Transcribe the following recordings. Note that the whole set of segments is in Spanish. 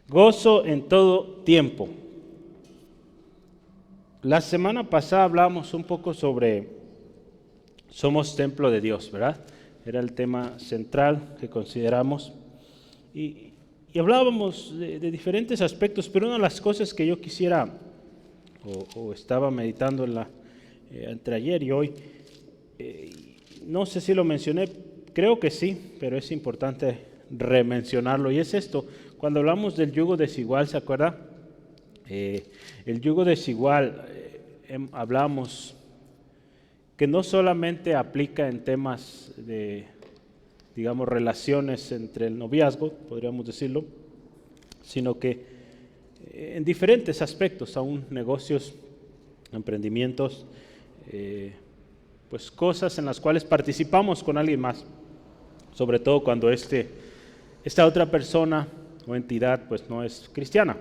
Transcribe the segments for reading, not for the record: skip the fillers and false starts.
Gozo en todo tiempo. La semana pasada hablamos un poco sobre somos templo de Dios, ¿verdad? Era el tema central que consideramos. Y hablábamos de diferentes aspectos, pero una de las cosas que yo quisiera o estaba meditando entre ayer y hoy, no sé si lo mencioné, creo que sí, pero es importante remencionarlo, y es esto: cuando hablamos del yugo desigual, ¿se acuerda? El yugo desigual, hablamos que no solamente aplica en temas de, digamos, relaciones entre el noviazgo, podríamos decirlo, sino que en diferentes aspectos, aún negocios, emprendimientos, pues cosas en las cuales participamos con alguien más, sobre todo cuando esta otra persona o entidad pues no es cristiana,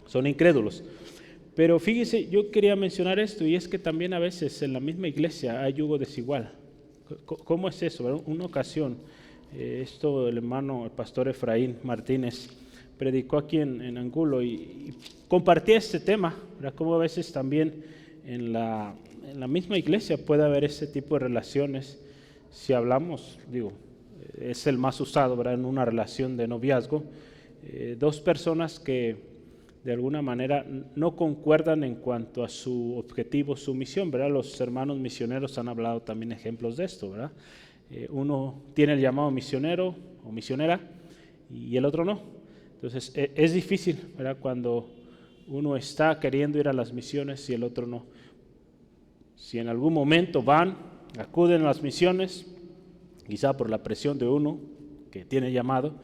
son incrédulos. Pero fíjese, yo quería mencionar esto, y es que también a veces en la misma iglesia hay yugo desigual. ¿Cómo es eso? Una ocasión, el pastor Efraín Martínez, predicó aquí en Angulo y compartía este tema, ¿verdad? Cómo a veces también en la misma iglesia puede haber ese tipo de relaciones. Si hablamos, es el más usado, ¿verdad? En una relación de noviazgo, dos personas que de alguna manera no concuerdan en cuanto a su objetivo, su misión, ¿verdad? Los hermanos misioneros han hablado también ejemplos de esto, ¿verdad? Uno tiene el llamado misionero o misionera y el otro no. Entonces es difícil, ¿verdad? Cuando uno está queriendo ir a las misiones y el otro no. Si en algún momento acuden a las misiones, quizá por la presión de uno que tiene llamado,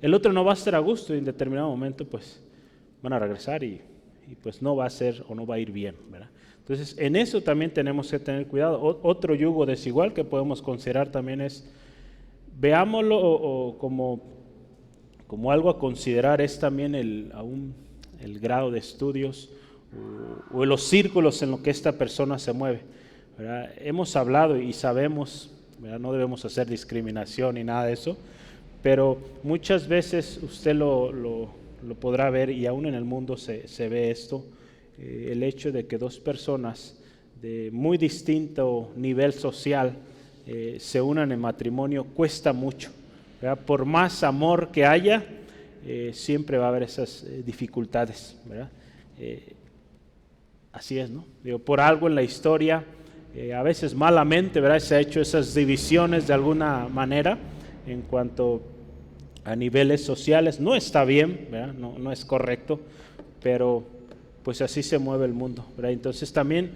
el otro no va a estar a gusto, y en determinado momento pues van a regresar y pues no va a ser o no va a ir bien, ¿verdad? Entonces en eso también tenemos que tener cuidado. Otro yugo desigual que podemos considerar también es, veámoslo como algo a considerar, es también el grado de estudios o los círculos en los que esta persona se mueve, ¿verdad? Hemos hablado y sabemos, ¿verdad? No debemos hacer discriminación ni nada de eso, pero muchas veces usted lo podrá ver, y aún en el mundo se ve esto, el hecho de que dos personas de muy distinto nivel social se unan en matrimonio cuesta mucho, ¿verdad? Por más amor que haya, siempre va a haber esas dificultades, ¿verdad? Así es, ¿no? Por algo en la historia, a veces malamente, ¿verdad? Se ha hecho esas divisiones de alguna manera en cuanto a niveles sociales. No está bien, ¿verdad? No es correcto, pero pues así se mueve el mundo, ¿verdad? Entonces también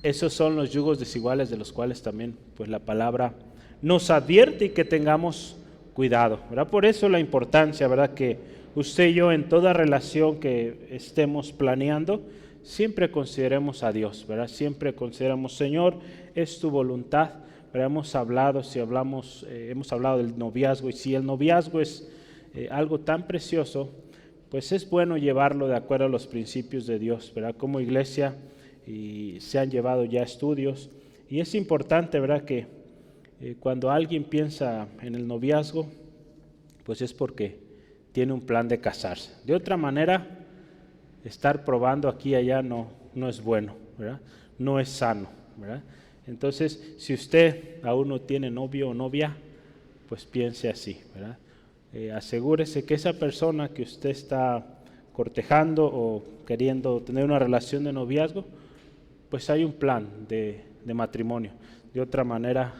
esos son los yugos desiguales de los cuales también pues la palabra nos advierte y que tengamos cuidado, ¿verdad? Por eso la importancia, ¿verdad? Que usted y yo en toda relación que estemos planeando, siempre consideremos a Dios, ¿verdad? Siempre consideramos: Señor, es tu voluntad, ¿verdad? Hemos hablado del noviazgo, y si el noviazgo es algo tan precioso, pues es bueno llevarlo de acuerdo a los principios de Dios, ¿verdad? Como iglesia se han llevado ya estudios, y es importante, ¿verdad? Que cuando alguien piensa en el noviazgo, pues es porque tiene un plan de casarse. De otra manera, estar probando aquí y allá no es bueno, ¿verdad? No es sano, ¿verdad? Entonces, si usted aún no tiene novio o novia, pues piense así, ¿verdad? Asegúrese que esa persona que usted está cortejando o queriendo tener una relación de noviazgo, pues hay un plan de matrimonio. De otra manera,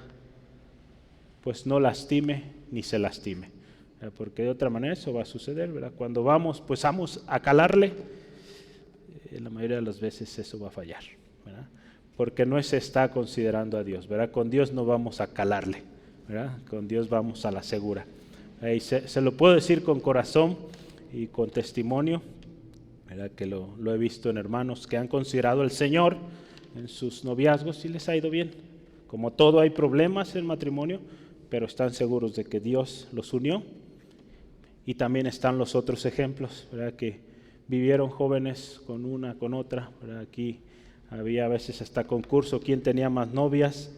pues no lastime ni se lastime, ¿verdad? Porque de otra manera eso va a suceder, ¿verdad? Cuando vamos a calarle, la mayoría de las veces eso va a fallar, ¿verdad? Porque no se está considerando a Dios, ¿verdad? Con Dios no vamos a calarle, ¿verdad? Con Dios vamos a la segura. Y se lo puedo decir con corazón y con testimonio, ¿verdad? Que lo he visto en hermanos que han considerado al Señor en sus noviazgos y les ha ido bien. Como todo, hay problemas en matrimonio, pero están seguros de que Dios los unió. Y también están los otros ejemplos, ¿verdad? Que vivieron jóvenes con una, con otra, ¿verdad? Aquí había a veces hasta concurso, quién tenía más novias,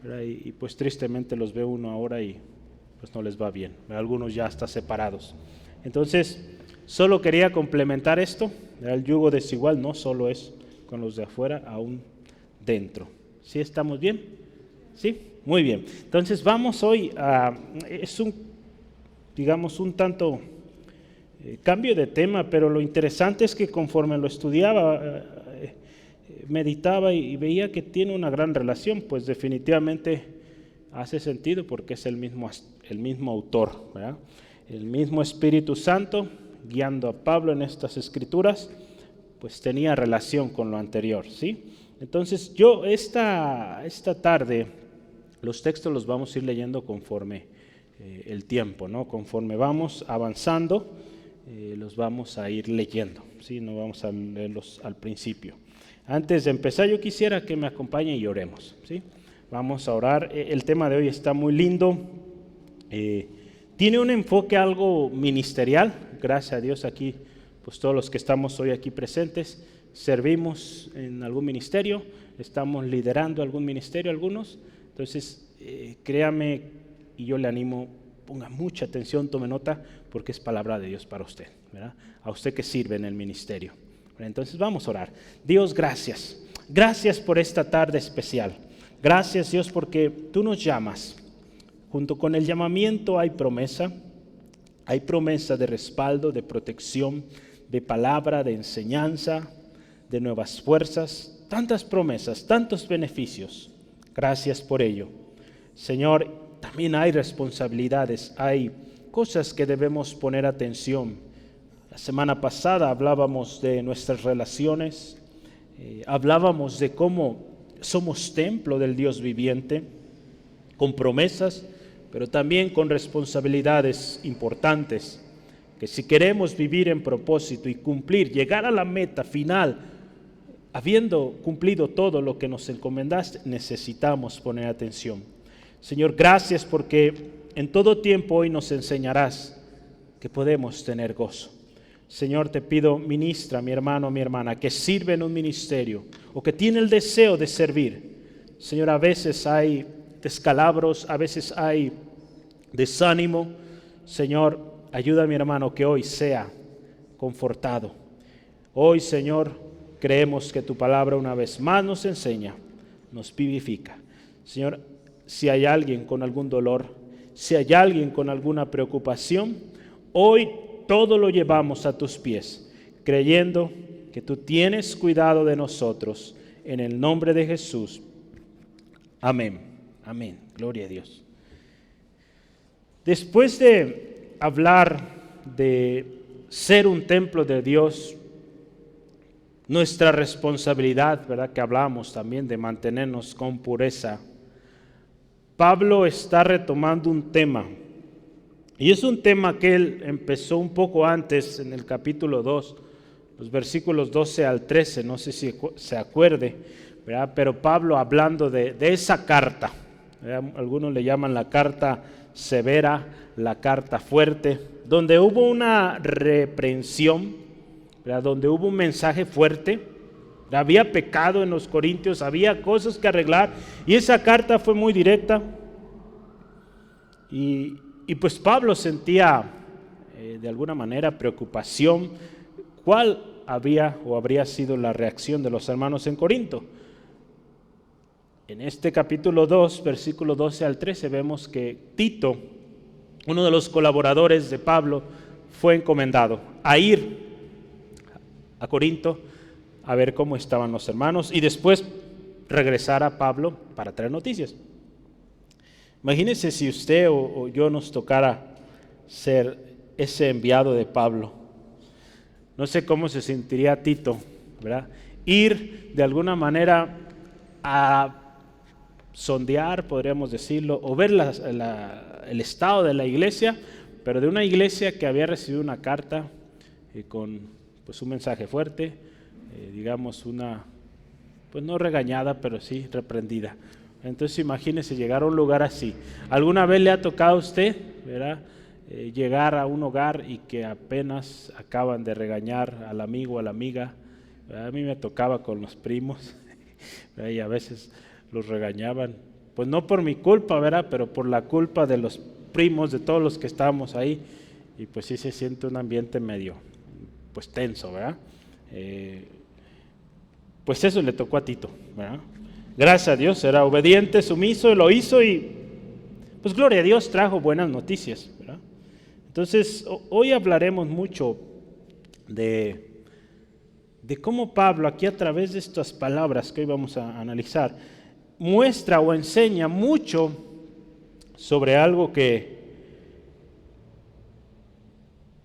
¿verdad? Y pues tristemente los ve uno ahora y pues no les va bien, ¿verdad? Algunos ya están separados. Entonces, Solo quería complementar esto, el yugo desigual no solo es con los de afuera, aún dentro. ¿Sí estamos bien? ¿Sí? Muy bien. Entonces vamos hoy es un tanto cambio de tema, pero lo interesante es que conforme lo estudiaba, meditaba y veía que tiene una gran relación, pues definitivamente hace sentido porque es el mismo autor, ¿verdad? El mismo Espíritu Santo guiando a Pablo en estas escrituras, pues tenía relación con lo anterior, ¿sí? Entonces yo esta tarde los textos los vamos a ir leyendo conforme el tiempo, ¿no? Conforme vamos avanzando, los vamos a ir leyendo, ¿sí? No vamos a leerlos al principio. Antes de empezar, yo quisiera que me acompañen y oremos, ¿sí? Vamos a orar. El tema de hoy está muy lindo. Tiene un enfoque algo ministerial. Gracias a Dios aquí, pues todos los que estamos hoy aquí presentes, servimos en algún ministerio, estamos liderando algún ministerio algunos. Entonces, créame y yo le animo, ponga mucha atención, tome nota, porque es palabra de Dios para usted, ¿verdad? A usted que sirve en el ministerio. Entonces vamos a orar. Dios, gracias. Gracias por esta tarde especial. Gracias, Dios, porque tú nos llamas. Junto con el llamamiento hay promesa de respaldo, de protección, de palabra, de enseñanza, de nuevas fuerzas, tantas promesas, tantos beneficios. Gracias por ello. Señor, también hay responsabilidades, hay cosas que debemos poner atención. La semana pasada hablábamos de nuestras relaciones, hablábamos de cómo somos templo del Dios viviente, con promesas, pero también con responsabilidades importantes, que si queremos vivir en propósito y cumplir, llegar a la meta final, habiendo cumplido todo lo que nos encomendaste, necesitamos poner atención. Señor, gracias porque en todo tiempo hoy nos enseñarás que podemos tener gozo. Señor, te pido, ministra, mi hermano, mi hermana, que sirve en un ministerio o que tiene el deseo de servir. Señor, a veces hay descalabros, a veces hay desánimo. Señor, ayuda a mi hermano que hoy sea confortado. Hoy, Señor, creemos que tu palabra una vez más nos enseña, nos vivifica. Señor, si hay alguien con algún dolor, si hay alguien con alguna preocupación, hoy todo lo llevamos a tus pies, creyendo que tú tienes cuidado de nosotros. En el nombre de Jesús. Amén. Amén. Gloria a Dios. Después de hablar de ser un templo de Dios, nuestra responsabilidad, ¿verdad? Que hablamos también de mantenernos con pureza. Pablo está retomando un tema, y es un tema que él empezó un poco antes en el capítulo 2, los versículos 12 al 13, no sé si se acuerde, ¿verdad? Pero Pablo hablando de esa carta, ¿verdad? Algunos le llaman la carta severa, la carta fuerte, donde hubo una reprensión, ¿verdad? Donde hubo un mensaje fuerte. Había pecado en los corintios, había cosas que arreglar, y esa carta fue muy directa. Y pues Pablo sentía de alguna manera preocupación. ¿Cuál habría sido la reacción de los hermanos en Corinto? En este capítulo 2, versículo 12 al 13, vemos que Tito, uno de los colaboradores de Pablo, fue encomendado a ir a Corinto a ver cómo estaban los hermanos y después regresar a Pablo para traer noticias. Imagínense si usted o yo nos tocara ser ese enviado de Pablo. No sé cómo se sentiría Tito, ¿verdad? Ir de alguna manera a sondear, podríamos decirlo, o ver el estado de la iglesia, pero de una iglesia que había recibido una carta con pues un mensaje fuerte, digamos pues no regañada, pero sí reprendida. Entonces imagínese llegar a un lugar así. ¿Alguna vez le ha tocado a usted, ¿verdad? Llegar a un hogar y que apenas acaban de regañar al amigo o a la amiga? ¿Verdad? A mí me tocaba con los primos, ¿verdad? Y a veces los regañaban, pues no por mi culpa, ¿verdad? Pero por la culpa de los primos, de todos los que estábamos ahí, y pues sí se siente un ambiente medio pues tenso, ¿verdad? Pues eso le tocó a Tito, ¿verdad? Gracias a Dios, era obediente, sumiso, lo hizo y pues gloria a Dios, trajo buenas noticias, ¿verdad? Entonces, hoy hablaremos mucho de cómo Pablo, aquí a través de estas palabras que hoy vamos a analizar, muestra o enseña mucho sobre algo que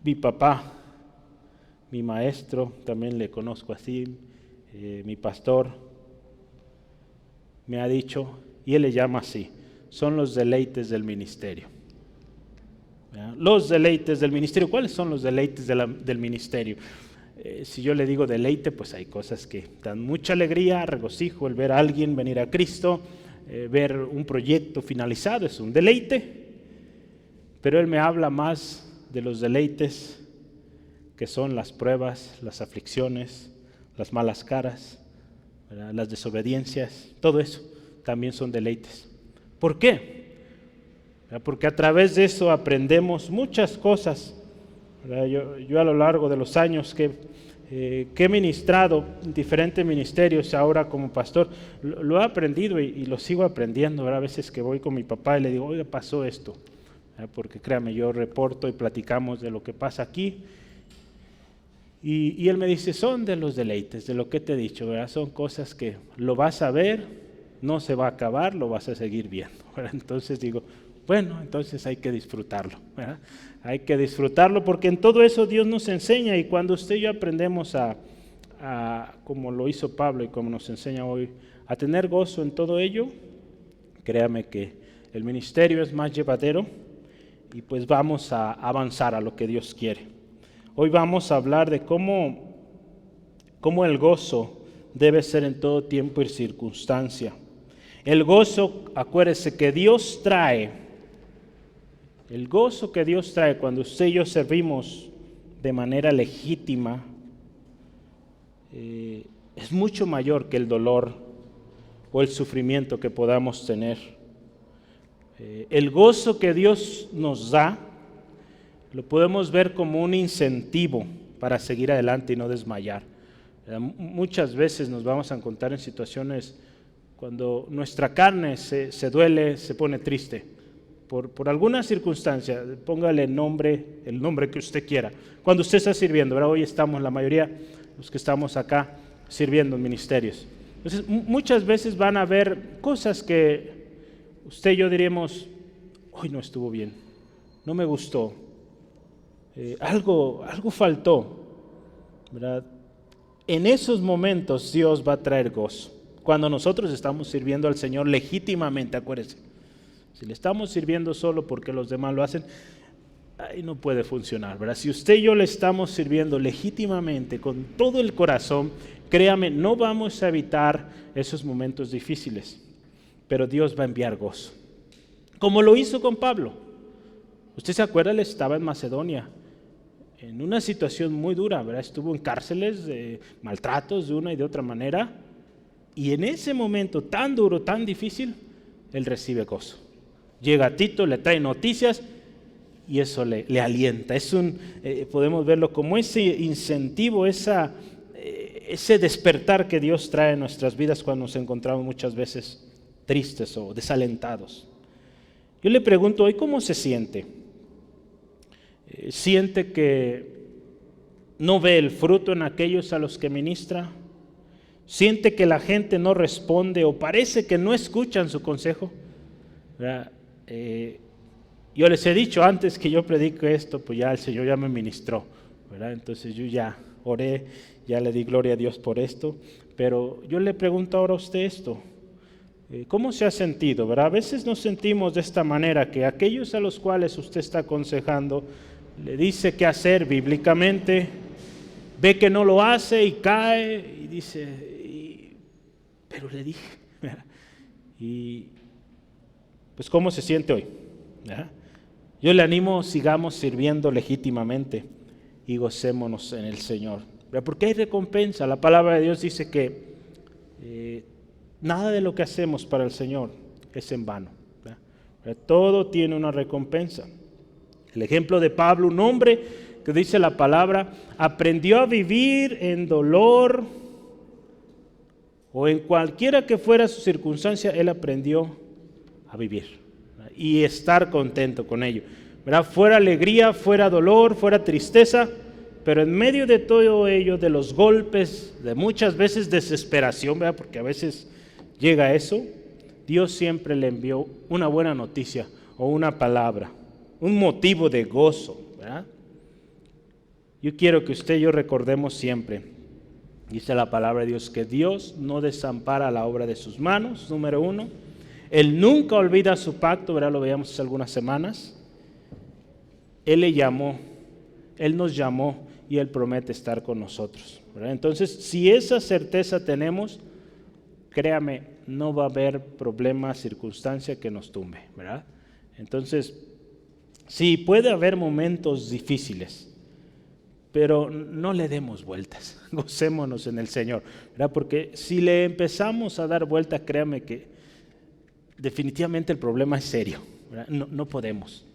mi papá, mi maestro, también le conozco así, mi pastor, me ha dicho, y él le llama así, son los deleites del ministerio. ¿Verdad? Los deleites del ministerio. ¿Cuáles son los deleites del ministerio? Si yo le digo deleite, pues hay cosas que dan mucha alegría, regocijo, el ver a alguien venir a Cristo, ver un proyecto finalizado, es un deleite, pero él me habla más de los deleites que son las pruebas, las aflicciones, las malas caras, ¿verdad? Las desobediencias, todo eso también son deleites. ¿Por qué? Porque a través de eso aprendemos muchas cosas. Yo a lo largo de los años que he ministrado en diferentes ministerios ahora como pastor, lo he aprendido y lo sigo aprendiendo. A veces que voy con mi papá y le digo, oiga, pasó esto. Porque créame, yo reporto y platicamos de lo que pasa aquí. Y él me dice, son de los deleites, de lo que te he dicho, ¿verdad? Son cosas que lo vas a ver, no se va a acabar, lo vas a seguir viendo, ¿verdad? Entonces digo, bueno, entonces hay que disfrutarlo, ¿verdad? Hay que disfrutarlo porque en todo eso Dios nos enseña y cuando usted y yo aprendemos como lo hizo Pablo y como nos enseña hoy, a tener gozo en todo ello, créame que el ministerio es más llevadero y pues vamos a avanzar a lo que Dios quiere. Hoy vamos a hablar de cómo el gozo debe ser en todo tiempo y circunstancia. El gozo, acuérdese que Dios trae, el gozo que Dios trae cuando usted y yo servimos de manera legítima, es mucho mayor que el dolor o el sufrimiento que podamos tener. El gozo que Dios nos da, lo podemos ver como un incentivo para seguir adelante y no desmayar. Muchas veces nos vamos a encontrar en situaciones cuando nuestra carne se duele, se pone triste, por alguna circunstancia, póngale el nombre que usted quiera. Cuando usted está sirviendo, ¿verdad? Hoy estamos la mayoría, los que estamos acá, sirviendo en ministerios. Entonces, muchas veces van a haber cosas que usted y yo diríamos, hoy no estuvo bien, no me gustó. Algo faltó, ¿verdad? En esos momentos Dios va a traer gozo. Cuando nosotros estamos sirviendo al Señor legítimamente, acuérdense. Si le estamos sirviendo solo porque los demás lo hacen, ahí no puede funcionar, ¿verdad? Si usted y yo le estamos sirviendo legítimamente, con todo el corazón, créame, no vamos a evitar esos momentos difíciles, pero Dios va a enviar gozo. Como lo hizo con Pablo. Usted se acuerda, él estaba en Macedonia, en una situación muy dura, ¿verdad? Estuvo en cárceles, maltratos de una y de otra manera, y en ese momento tan duro, tan difícil, él recibe gozo. Llega Tito, le trae noticias y eso le alienta. Podemos verlo como ese incentivo, ese despertar que Dios trae en nuestras vidas cuando nos encontramos muchas veces tristes o desalentados. Yo le pregunto hoy, ¿cómo se siente? ¿Siente que no ve el fruto en aquellos a los que ministra? ¿Siente que la gente no responde o parece que no escuchan su consejo? Yo les he dicho antes que yo predico esto, pues ya el Señor ya me ministró, ¿verdad? Entonces yo ya oré, ya le di gloria a Dios por esto, pero yo le pregunto ahora a usted esto. ¿Cómo se ha sentido? ¿Verdad? A veces nos sentimos de esta manera, que aquellos a los cuales usted está aconsejando, le dice qué hacer bíblicamente, ve que no lo hace y cae y dice, pero le dije, ¿verdad? Y pues ¿cómo se siente hoy? ¿Verdad? Yo le animo, sigamos sirviendo legítimamente y gocémonos en el Señor, ¿verdad? Porque hay recompensa. La palabra de Dios dice que nada de lo que hacemos para el Señor es en vano, ¿verdad? Todo tiene una recompensa. El ejemplo de Pablo, un hombre que dice la palabra, aprendió a vivir en dolor o en cualquiera que fuera su circunstancia, él aprendió a vivir y estar contento con ello, ¿verdad? Fuera alegría, fuera dolor, fuera tristeza, pero en medio de todo ello, de los golpes, de muchas veces desesperación, ¿verdad? Porque a veces llega eso, Dios siempre le envió una buena noticia o una palabra, un motivo de gozo, ¿verdad? Yo quiero que usted y yo recordemos siempre, dice la palabra de Dios, que Dios no desampara la obra de sus manos, número uno. Él nunca olvida su pacto, ¿verdad? Lo veíamos hace algunas semanas. Él le llamó, Él nos llamó y Él promete estar con nosotros, ¿verdad? Entonces, si esa certeza tenemos, créame, no va a haber problema, circunstancia que nos tumbe, ¿verdad? Entonces, sí, puede haber momentos difíciles, pero no le demos vueltas, gocémonos en el Señor, ¿verdad? Porque si le empezamos a dar vueltas, créame que definitivamente el problema es serio, ¿verdad? No podemos.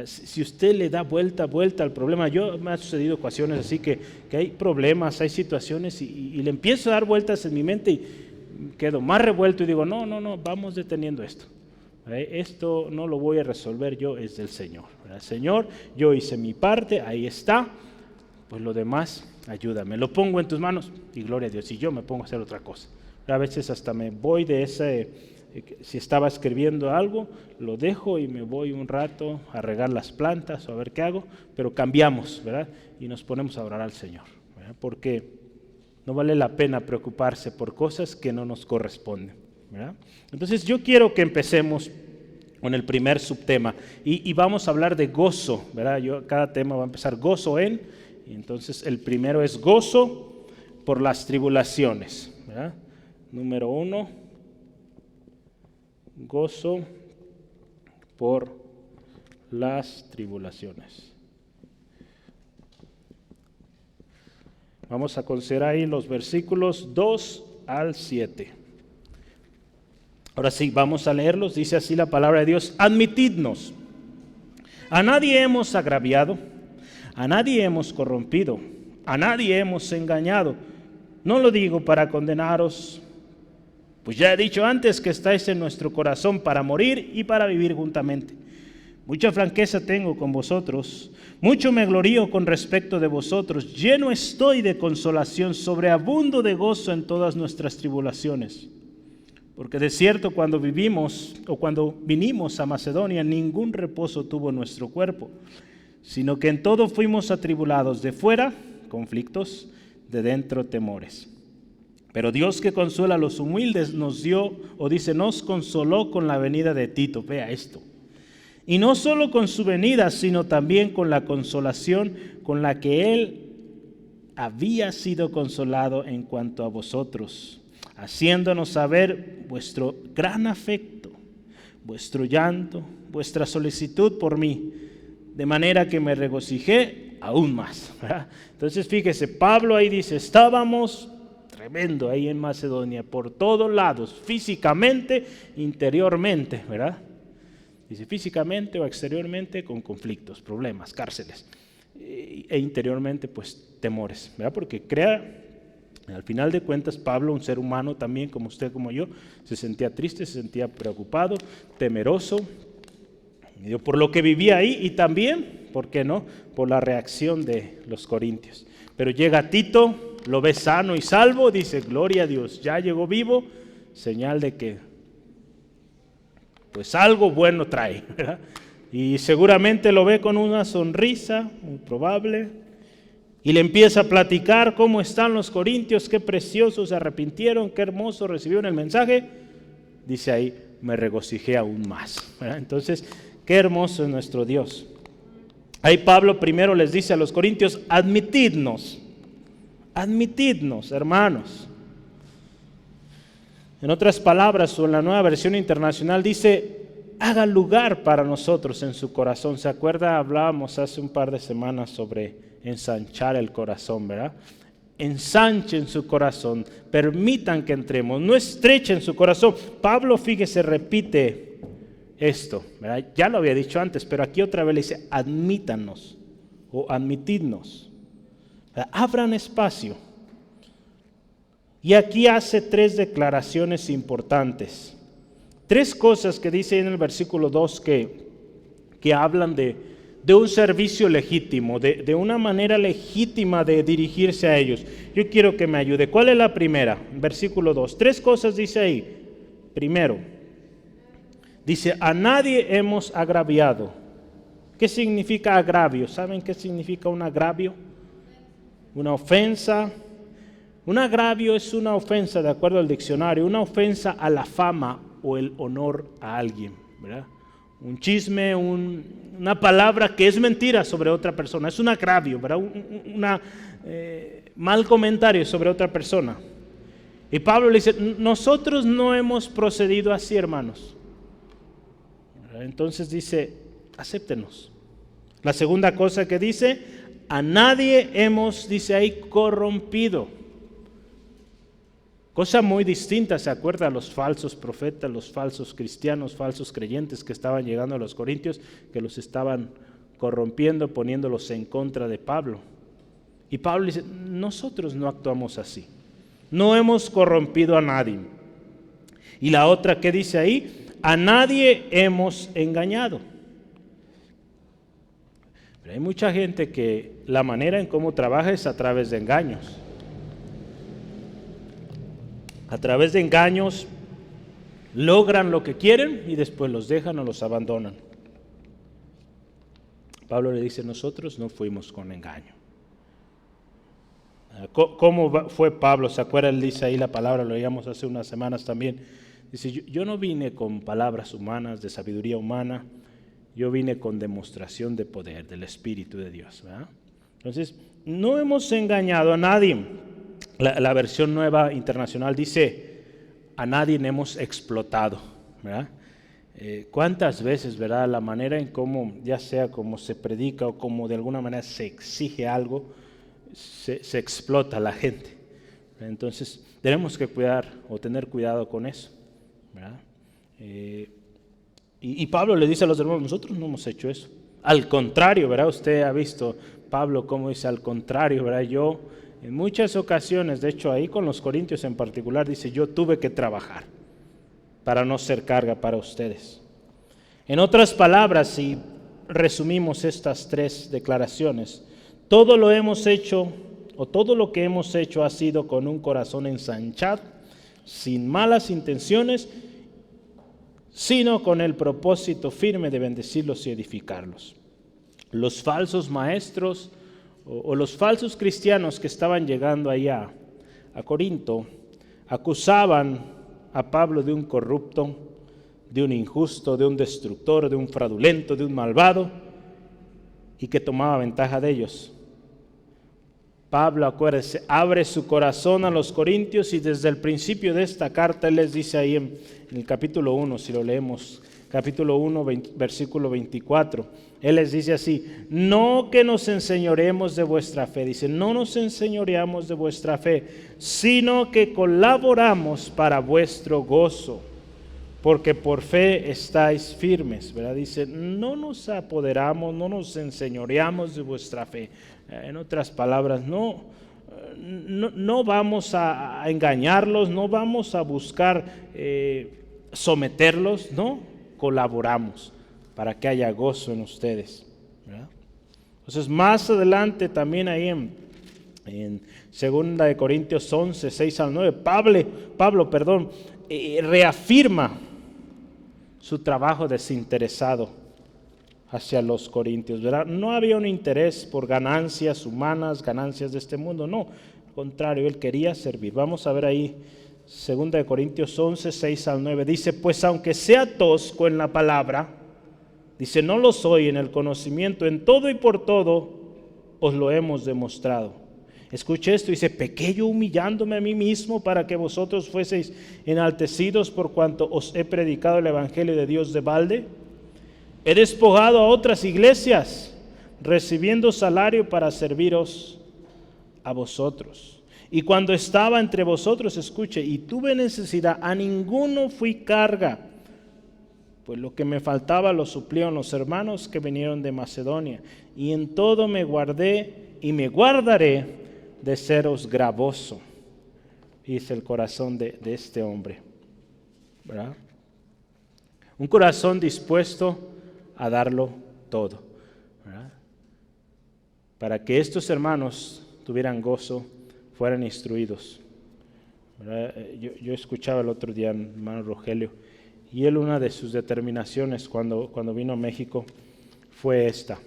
Si usted le da vuelta al problema, me ha sucedido ocasiones así que hay problemas, hay situaciones y le empiezo a dar vueltas en mi mente y quedo más revuelto y digo, no, vamos deteniendo esto. Esto no lo voy a resolver yo, es del Señor. Señor, yo hice mi parte, ahí está, pues lo demás, ayúdame. Lo pongo en tus manos y gloria a Dios. Y yo me pongo a hacer otra cosa. A veces hasta me voy de ese, si estaba escribiendo algo, lo dejo y me voy un rato a regar las plantas o a ver qué hago, pero cambiamos, ¿verdad? Y nos ponemos a orar al Señor, ¿verdad? Porque no vale la pena preocuparse por cosas que no nos corresponden, ¿verdad? Entonces yo quiero que empecemos con el primer subtema y vamos a hablar de gozo, ¿verdad? Cada tema va a empezar gozo en, y entonces el primero es gozo por las tribulaciones, ¿verdad? Número 1, gozo por las tribulaciones. Vamos a considerar ahí los versículos 2 al 7. Ahora sí, vamos a leerlos. Dice así la palabra de Dios: admitidnos. A nadie hemos agraviado, a nadie hemos corrompido, a nadie hemos engañado. No lo digo para condenaros, pues ya he dicho antes que estáis en nuestro corazón para morir y para vivir juntamente. Mucha franqueza tengo con vosotros, mucho me glorío con respecto de vosotros, lleno estoy de consolación, sobreabundo de gozo en todas nuestras tribulaciones. Porque de cierto cuando vinimos a Macedonia, ningún reposo tuvo nuestro cuerpo, sino que en todo fuimos atribulados, de fuera conflictos, de dentro temores. Pero Dios, que consuela a los humildes, nos consoló con la venida de Tito. Vea esto. Y no solo con su venida, sino también con la consolación con la que él había sido consolado en cuanto a vosotros, haciéndonos saber vuestro gran afecto, vuestro llanto, vuestra solicitud por mí, de manera que me regocijé aún más, ¿verdad? Entonces fíjese, Pablo ahí dice, estábamos tremendo ahí en Macedonia, por todos lados, físicamente, interiormente, ¿verdad? Dice físicamente o exteriormente con conflictos, problemas, cárceles, e interiormente pues temores, ¿verdad? Porque al final de cuentas Pablo, un ser humano también como usted, como yo, se sentía triste, se sentía preocupado, temeroso, por lo que vivía ahí y también, ¿por qué no?, por la reacción de los corintios. Pero llega Tito, lo ve sano y salvo, dice gloria a Dios, ya llegó vivo, señal de que pues algo bueno trae, ¿verdad? Y seguramente lo ve con una sonrisa, muy probable, y le empieza a platicar cómo están los corintios, qué preciosos se arrepintieron, qué hermoso recibieron el mensaje. Dice ahí, me regocijé aún más, ¿verdad? Entonces, qué hermoso es nuestro Dios. Ahí Pablo primero les dice a los corintios, admitidnos, hermanos. En otras palabras, o en la Nueva Versión Internacional dice, haga lugar para nosotros en su corazón. ¿Se acuerda? Hablábamos hace un par de semanas sobre ensanchar el corazón, ¿verdad? Ensanchen su corazón, permitan que entremos, no estrechen su corazón. Pablo, fíjese, repite esto, ¿verdad? Ya lo había dicho antes, pero aquí otra vez le dice, admítanos o admitidnos. Abran espacio. Y aquí hace 3 declaraciones importantes. 3 cosas que dice en el versículo 2 que hablan de un servicio legítimo, de una manera legítima de dirigirse a ellos. Yo quiero que me ayude. ¿Cuál es la primera? Versículo 2. 3 cosas dice ahí. Primero, dice, a nadie hemos agraviado. ¿Qué significa agravio? ¿Saben qué significa un agravio? Una ofensa. Un agravio es una ofensa, de acuerdo al diccionario, una ofensa a la fama o el honor a alguien, ¿verdad? Un chisme, una palabra que es mentira sobre otra persona, es un agravio, ¿verdad? Mal comentario sobre otra persona. Y Pablo le dice, nosotros no hemos procedido así, hermanos. Entonces dice, acéptenos. La segunda cosa que dice, a nadie hemos, dice ahí, corrompido. Cosa muy distinta, ¿se acuerda? Los falsos profetas, los falsos cristianos, falsos creyentes que estaban llegando a los corintios, que los estaban corrompiendo, poniéndolos en contra de Pablo. Y Pablo dice, nosotros no actuamos así. No hemos corrompido a nadie. Y la otra que dice ahí, a nadie hemos engañado. Pero hay mucha gente que la manera en cómo trabaja es a través de engaños. A través de engaños logran lo que quieren y después los dejan o los abandonan. Pablo le dice, nosotros no fuimos con engaño. ¿Cómo fue Pablo? ¿Se acuerdan? Él dice ahí la palabra, lo leíamos hace unas semanas también. Dice, yo no vine con palabras humanas, de sabiduría humana, yo vine con demostración de poder, del Espíritu de Dios, ¿verdad? Entonces, no hemos engañado a nadie. La versión nueva internacional dice, a nadie hemos explotado, ¿verdad? ¿Cuántas veces, verdad, la manera en cómo, ya sea como se predica o como de alguna manera se exige algo, se explota a la gente? Entonces, tenemos que cuidar o tener cuidado con eso, ¿verdad? Y Pablo le dice a los hermanos, nosotros no hemos hecho eso. Al contrario, ¿verdad? Usted ha visto Pablo cómo dice al contrario, ¿verdad? Yo en muchas ocasiones, de hecho ahí con los corintios en particular, dice, yo tuve que trabajar para no ser carga para ustedes. En otras palabras, si resumimos estas 3 declaraciones, todo lo hemos hecho, o todo lo que hemos hecho ha sido con un corazón ensanchado, sin malas intenciones, sino con el propósito firme de bendecirlos y edificarlos. Los falsos maestros o los falsos cristianos que estaban llegando allá a Corinto acusaban a Pablo de un corrupto, de un injusto, de un destructor, de un fraudulento, de un malvado, y que tomaba ventaja de ellos. Pablo, acuérdese, abre su corazón a los corintios y desde el principio de esta carta él les dice ahí en el capítulo 1, si lo leemos, capítulo 1, versículo 24, él les dice así, no que nos enseñoremos de vuestra fe, dice, no nos enseñoreamos de vuestra fe, sino que colaboramos para vuestro gozo, porque por fe estáis firmes, ¿verdad? Dice, no nos apoderamos, no nos enseñoreamos de vuestra fe. En otras palabras, no vamos a engañarlos, no vamos a buscar someterlos, no, colaboramos para que haya gozo en ustedes, ¿verdad? Entonces más adelante también ahí en 2 Corintios 11, 6 al 9, Pablo, reafirma su trabajo desinteresado hacia los corintios, ¿verdad? No había un interés por ganancias humanas, ganancias de este mundo, no, al contrario, él quería servir. Vamos a ver ahí 2 Corintios 11, 6 al 9, dice, pues aunque sea tosco en la palabra, dice, no lo soy en el conocimiento, en todo y por todo os lo hemos demostrado. Escuche esto, dice, pequé yo humillándome a mí mismo para que vosotros fueseis enaltecidos por cuanto os he predicado el evangelio de Dios de balde. He despojado a otras iglesias, recibiendo salario para serviros a vosotros. Y cuando estaba entre vosotros, escuche, y tuve necesidad, a ninguno fui carga, Pues lo que me faltaba lo suplieron los hermanos que vinieron de Macedonia, y en todo me guardé y me guardaré de seros gravoso, dice el corazón de este hombre, ¿verdad? Un corazón dispuesto a darlo todo, ¿verdad? Para que estos hermanos tuvieran gozo, fueran instruidos, ¿verdad? Yo escuchaba el otro día al hermano Rogelio, y él, una de sus determinaciones cuando vino a México fue esta: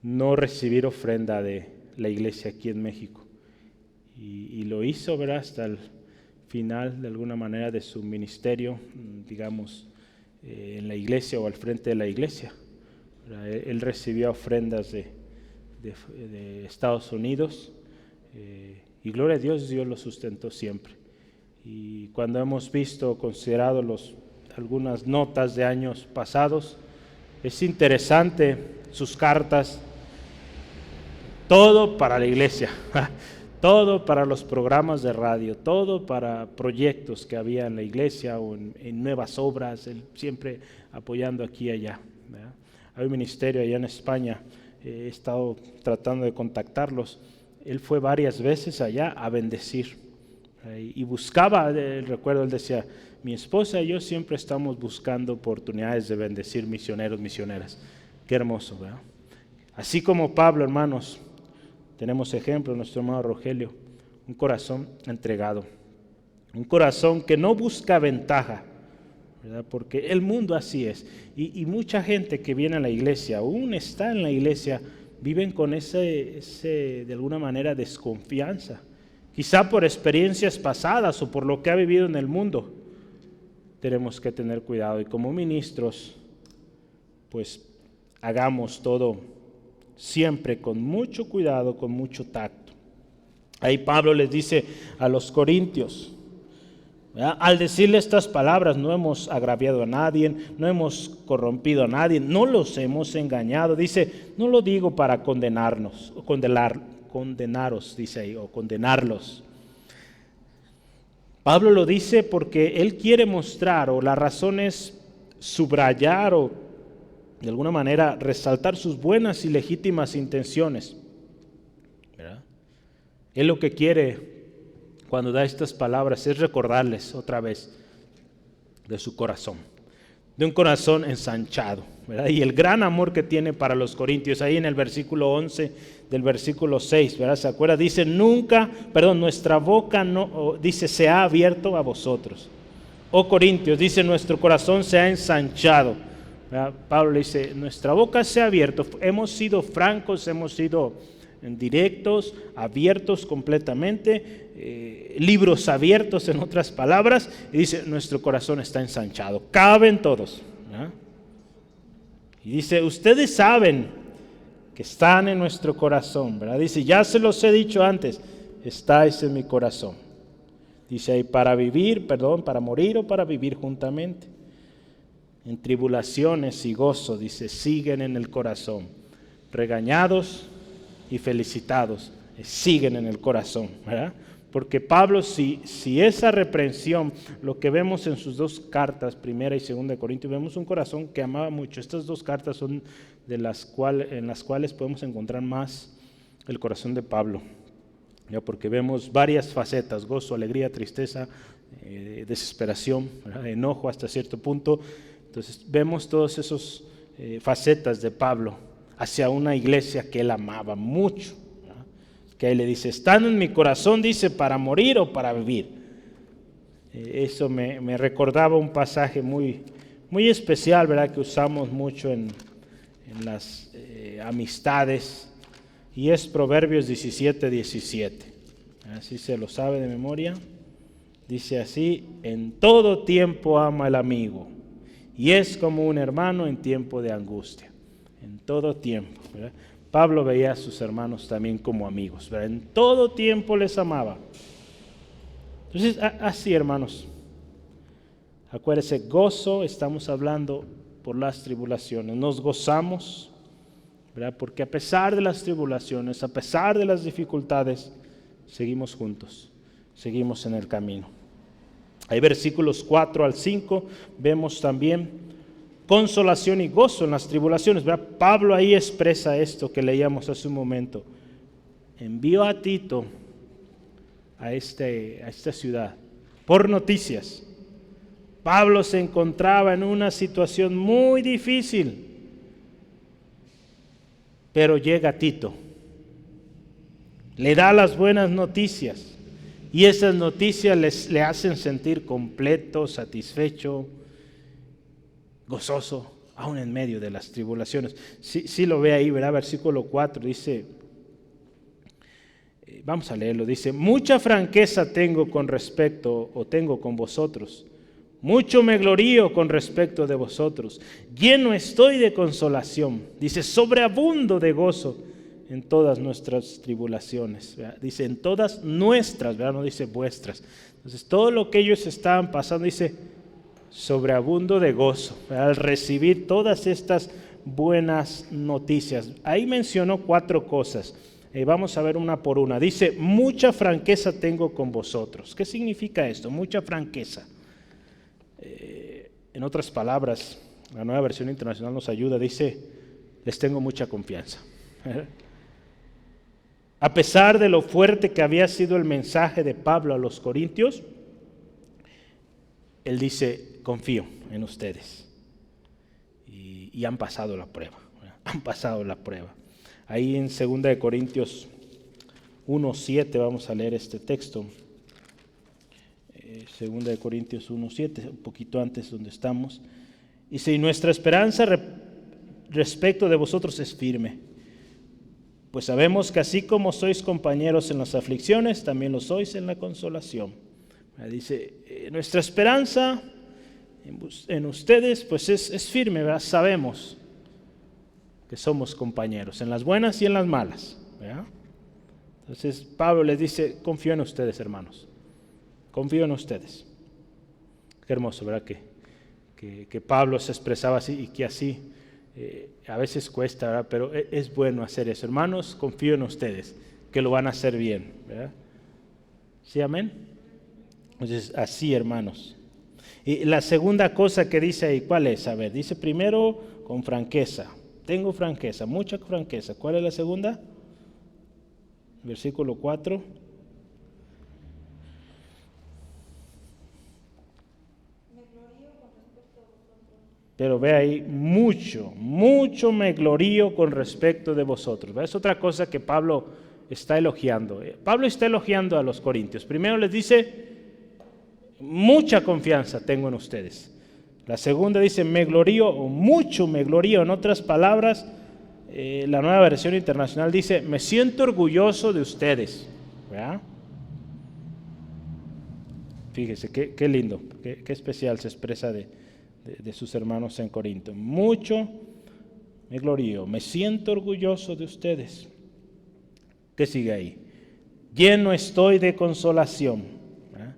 no recibir ofrenda de la iglesia aquí en México. Y lo hizo, ¿verdad?, hasta el final, de alguna manera, de su ministerio, digamos, en la iglesia o al frente de la iglesia. Él recibió ofrendas de Estados Unidos, y gloria a Dios, Dios lo sustentó siempre. Y cuando hemos visto, considerado algunas notas de años pasados, es interesante sus cartas, todo para la iglesia, todo para los programas de radio, todo para proyectos que había en la iglesia o en nuevas obras, él siempre apoyando aquí y allá, ¿verdad? Hay un ministerio allá en España, he estado tratando de contactarlos, él fue varias veces allá a bendecir. Y buscaba, recuerdo, él decía, mi esposa y yo siempre estamos buscando oportunidades de bendecir misioneros, misioneras. Qué hermoso, ¿verdad? Así como Pablo, hermanos, tenemos ejemplo, nuestro hermano Rogelio, un corazón entregado, un corazón que no busca ventaja, ¿verdad? Porque el mundo así es. Y mucha gente que viene a la iglesia, aún está en la iglesia, viven con ese de alguna manera, desconfianza. Quizá por experiencias pasadas o por lo que ha vivido en el mundo. Tenemos que tener cuidado, y como ministros, pues hagamos todo siempre con mucho cuidado, con mucho tacto. Ahí Pablo les dice a los corintios, ¿verdad?, al decirle estas palabras, no hemos agraviado a nadie, no hemos corrompido a nadie, no los hemos engañado. Dice, no lo digo para condenarnos o condenaros, dice ahí, o condenarlos. Pablo lo dice porque él quiere mostrar, o la razón es subrayar o de alguna manera resaltar sus buenas y legítimas intenciones, ¿verdad? Él lo que quiere cuando da estas palabras es recordarles otra vez de su corazón, de un corazón ensanchado, ¿verdad? Y el gran amor que tiene para los corintios. Ahí en el versículo 11 del versículo 6, ¿verdad? ¿Se acuerda? Dice, nuestra boca no, dice, se ha abierto a vosotros. Oh Corintios, dice, nuestro corazón se ha ensanchado, ¿verdad? Pablo le dice, nuestra boca se ha abierto, hemos sido francos, hemos sido directos, abiertos completamente, libros abiertos, en otras palabras, y dice, nuestro corazón está ensanchado, caben todos, ¿verdad? Y dice, ustedes saben que están en nuestro corazón, ¿verdad? Dice, ya se los he dicho antes, estáis en mi corazón. Dice ahí, para morir o para vivir juntamente. En tribulaciones y gozo, dice, siguen en el corazón. Regañados y felicitados, siguen en el corazón, ¿verdad? Porque Pablo, si esa reprensión, lo que vemos en sus dos cartas, primera y segunda de Corintios, vemos un corazón que amaba mucho. Estas dos cartas son en las cuales podemos encontrar más el corazón de Pablo, ¿ya? Porque vemos varias facetas: gozo, alegría, tristeza, desesperación, ¿verdad?, enojo hasta cierto punto. Entonces vemos todas esas facetas de Pablo hacia una iglesia que él amaba mucho, ¿verdad? Que ahí le dice, están en mi corazón, dice, para morir o para vivir. Eso me recordaba un pasaje muy, muy especial, ¿verdad?, que usamos mucho en las amistades, y es Proverbios 17:17. Así se lo sabe de memoria. Dice así, en todo tiempo ama el amigo, y es como un hermano en tiempo de angustia. En todo tiempo, ¿verdad? Pablo veía a sus hermanos también como amigos, ¿verdad? En todo tiempo les amaba. Entonces, así, hermanos, acuérdense, gozo, estamos hablando por las tribulaciones. Nos gozamos, ¿verdad?, porque a pesar de las tribulaciones, a pesar de las dificultades, seguimos juntos, seguimos en el camino. Hay versículos 4 al 5, vemos también consolación y gozo en las tribulaciones. ¿Verdad? Pablo ahí expresa esto que leíamos hace un momento. Envió a Tito a esta ciudad por noticias. Pablo se encontraba en una situación muy difícil, pero llega Tito, le da las buenas noticias y esas noticias le hacen sentir completo, satisfecho, gozoso, aún en medio de las tribulaciones. Sí lo ve ahí, ¿verdad? Versículo 4 dice, vamos a leerlo, dice: mucha franqueza tengo con vosotros, mucho me glorío con respecto de vosotros, lleno estoy de consolación, dice, sobreabundo de gozo en todas nuestras tribulaciones, ¿verdad? Dice en todas nuestras, ¿verdad? No dice vuestras. Entonces todo lo que ellos estaban pasando, dice, sobreabundo de gozo, ¿verdad? Al recibir todas estas buenas noticias. Ahí mencionó 4 cosas. Vamos a ver una por una. Dice, mucha franqueza tengo con vosotros. ¿Qué significa esto? Mucha franqueza. En otras palabras, la Nueva Versión Internacional nos ayuda, dice, les tengo mucha confianza. A pesar de lo fuerte que había sido el mensaje de Pablo a los corintios, él dice, confío en ustedes. Y han pasado la prueba, ¿verdad? Han pasado la prueba. Ahí en 2 Corintios 1:7 vamos a leer este texto. 2 Corintios 1:7, un poquito antes donde estamos. Dice, y nuestra esperanza respecto de vosotros es firme, pues sabemos que así como sois compañeros en las aflicciones, también lo sois en la consolación. Dice, nuestra esperanza en ustedes pues es firme, ¿verdad? Sabemos que somos compañeros en las buenas y en las malas, ¿verdad? Entonces Pablo les dice, confío en ustedes, hermanos, confío en ustedes. Qué hermoso, ¿verdad? Que Pablo se expresaba así y que así a veces cuesta, ¿verdad? Pero es bueno hacer eso. Hermanos, confío en ustedes, que lo van a hacer bien, ¿verdad? ¿Sí, amén? Entonces, así, hermanos. Y la segunda cosa que dice ahí, ¿cuál es? A ver, dice primero con franqueza. Tengo franqueza, mucha franqueza. ¿Cuál es la segunda? Versículo 4. Pero ve ahí, mucho me glorío con respecto de vosotros. Es otra cosa que Pablo está elogiando. Pablo está elogiando a los corintios. Primero les dice, mucha confianza tengo en ustedes. La segunda dice, me glorío, o mucho me glorío. En otras palabras, la Nueva Versión Internacional dice, me siento orgulloso de ustedes. ¿Verdad? Fíjese, qué lindo, qué especial se expresa de sus hermanos en Corinto. Mucho me glorío, me siento orgulloso de ustedes. ¿Qué sigue ahí? Lleno estoy de consolación. ¿Verdad?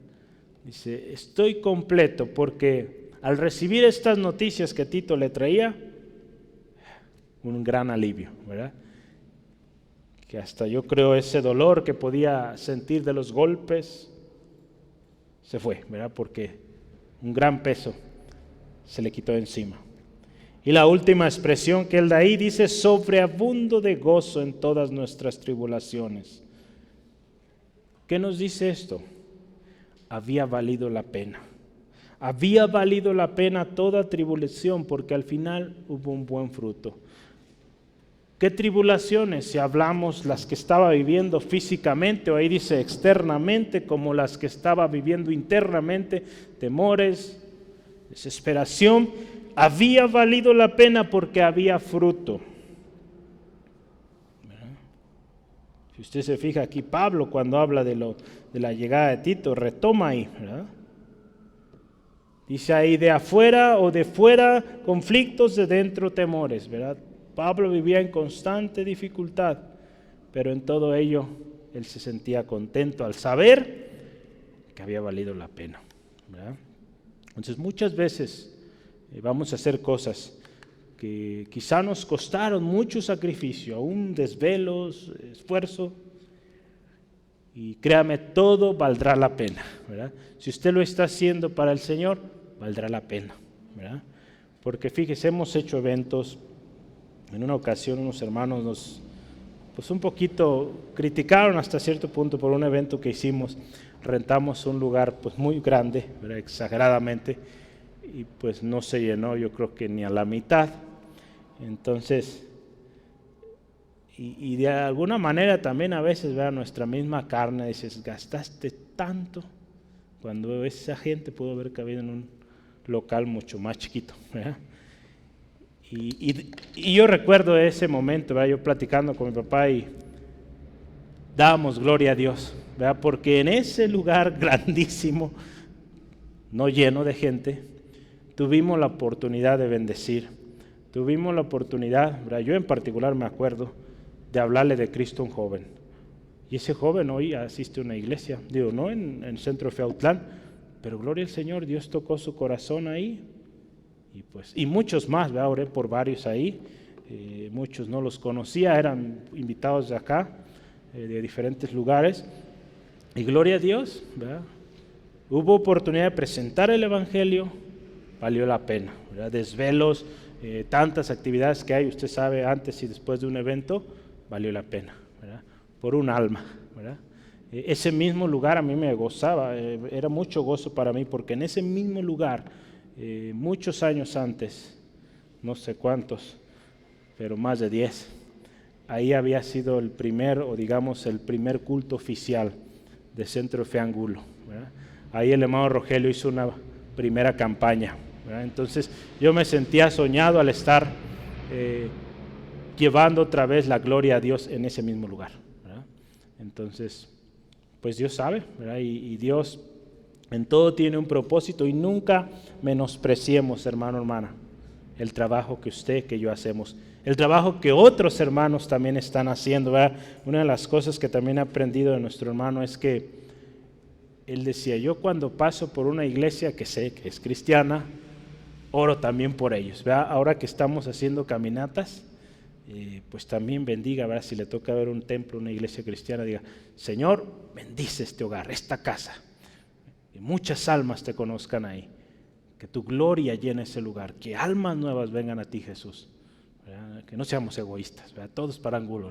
Dice, estoy completo porque al recibir estas noticias que Tito le traía, un gran alivio, ¿verdad? Que hasta yo creo ese dolor que podía sentir de los golpes se fue, ¿verdad? Porque un gran peso se le quitó encima. Y la última expresión que él da ahí dice, sobreabundo de gozo en todas nuestras tribulaciones. ¿Qué nos dice esto? Había valido la pena. Había valido la pena toda tribulación porque al final hubo un buen fruto. ¿Qué tribulaciones? Si hablamos las que estaba viviendo físicamente, o ahí dice externamente, como las que estaba viviendo internamente, temores, desesperación, había valido la pena porque había fruto. ¿Verdad? Si usted se fija aquí, Pablo cuando habla de la llegada de Tito, retoma ahí, ¿verdad? Dice ahí de afuera o de fuera, conflictos, de dentro temores, ¿verdad? Pablo vivía en constante dificultad, pero en todo ello él se sentía contento al saber que había valido la pena, ¿verdad? Entonces muchas veces vamos a hacer cosas que quizá nos costaron mucho sacrificio, aún desvelos, esfuerzo, Y créame, todo valdrá la pena, ¿verdad? Si usted lo está haciendo para el Señor, valdrá la pena, ¿verdad? Porque fíjese, hemos hecho eventos. En una ocasión unos hermanos nos, pues un poquito criticaron hasta cierto punto por un evento que hicimos. Rentamos un lugar pues muy grande, ¿verdad? Exageradamente, y pues no se llenó, yo creo que ni a la mitad. Entonces, y de alguna manera también a veces, ¿verdad? Nuestra misma carne, dices, gastaste tanto cuando esa gente pudo haber cabido en un local mucho más chiquito, ¿verdad? Y yo recuerdo ese momento, ¿verdad? Yo platicando con mi papá y dábamos gloria a Dios, ¿verdad? Porque en ese lugar grandísimo, no lleno de gente, tuvimos la oportunidad de bendecir, tuvimos la oportunidad, ¿verdad? Yo en particular me acuerdo de hablarle de Cristo a un joven. Y ese joven hoy asiste a una iglesia, digo, no en el centro de Feautlán, pero gloria al Señor, Dios tocó su corazón ahí. Y muchos más, ¿verdad? Oré por varios ahí, muchos no los conocía, eran invitados de acá, de diferentes lugares. Y gloria a Dios, ¿verdad? Hubo oportunidad de presentar el Evangelio, valió la pena, ¿verdad? Desvelos, tantas actividades que hay, usted sabe, antes y después de un evento, valió la pena, ¿verdad? Por un alma, ¿verdad? Ese mismo lugar a mí me gozaba, era mucho gozo para mí, porque en ese mismo lugar, muchos años antes, no sé cuántos, pero más de 10, ahí había sido el primer, o digamos, el primer culto oficial de Centro de Fe Angulo, ¿verdad? Ahí el hermano Rogelio hizo una primera campaña, ¿verdad? Entonces yo me sentía soñado al estar llevando otra vez la gloria a Dios en ese mismo lugar, ¿verdad? Entonces, pues Dios sabe, ¿verdad? Y Dios en todo tiene un propósito, y nunca menospreciemos, hermano, hermana, el trabajo que usted, que yo hacemos, el trabajo que otros hermanos también están haciendo, ¿verdad? Una de las cosas que también he aprendido de nuestro hermano es que él decía, yo cuando paso por una iglesia que sé que es cristiana, oro también por ellos, ¿verdad? Ahora que estamos haciendo caminatas, pues también bendiga, ¿verdad? Si le toca ver un templo, una iglesia cristiana, diga, Señor, bendice este hogar, esta casa, que muchas almas te conozcan ahí, que tu gloria llene ese lugar, que almas nuevas vengan a ti, Jesús, ¿verdad? Que no seamos egoístas, ¿verdad? Todos para Angulo,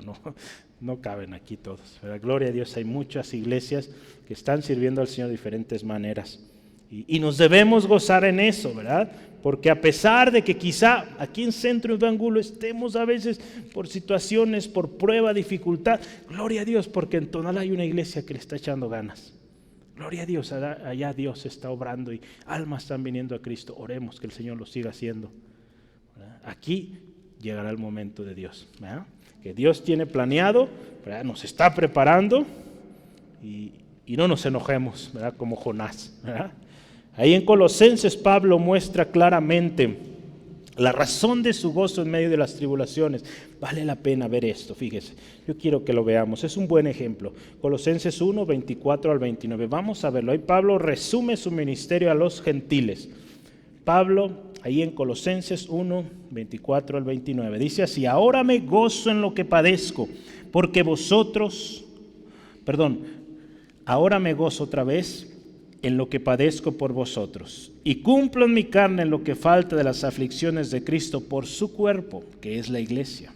no caben aquí todos, ¿verdad? Gloria a Dios, hay muchas iglesias que están sirviendo al Señor de diferentes maneras, y nos debemos gozar en eso, ¿verdad? Porque a pesar de que quizá aquí en Centro de Angulo estemos a veces por situaciones, por prueba, dificultad, gloria a Dios, porque en Tonalá hay una iglesia que le está echando ganas. Gloria a Dios, allá Dios está obrando y almas están viniendo a Cristo. Oremos que el Señor lo siga haciendo, ¿verdad? Aquí llegará el momento de Dios, ¿verdad? Que Dios tiene planeado, ¿verdad? Nos está preparando, y no nos enojemos, ¿verdad? Como Jonás, ¿verdad? Ahí en Colosenses Pablo muestra claramente la razón de su gozo en medio de las tribulaciones. Vale la pena ver esto, fíjese. Yo quiero que lo veamos, es un buen ejemplo. Colosenses 1, 24 al 29. Vamos a verlo. Ahí Pablo resume su ministerio a los gentiles. Pablo, ahí en Colosenses 1, 24 al 29, dice así, ahora me gozo en lo que padezco, porque ahora me gozo otra vez en lo que padezco por vosotros, y cumplo en mi carne en lo que falta de las aflicciones de Cristo por su cuerpo, que es la iglesia,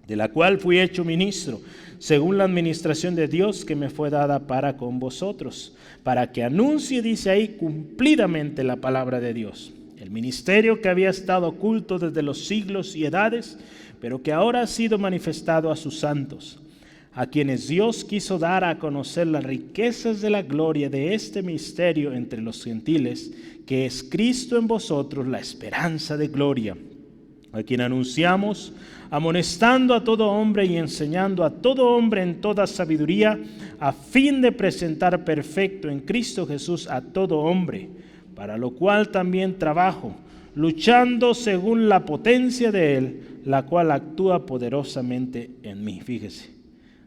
de la cual fui hecho ministro, según la administración de Dios que me fue dada para con vosotros, para que anuncie, dice ahí, cumplidamente la palabra de Dios, el ministerio que había estado oculto desde los siglos y edades, pero que ahora ha sido manifestado a sus santos, a quienes Dios quiso dar a conocer las riquezas de la gloria de este misterio entre los gentiles, que es Cristo en vosotros, la esperanza de gloria, a quien anunciamos, amonestando a todo hombre y enseñando a todo hombre en toda sabiduría, a fin de presentar perfecto en Cristo Jesús a todo hombre, para lo cual también trabajo, luchando según la potencia de Él, la cual actúa poderosamente en mí. Fíjese.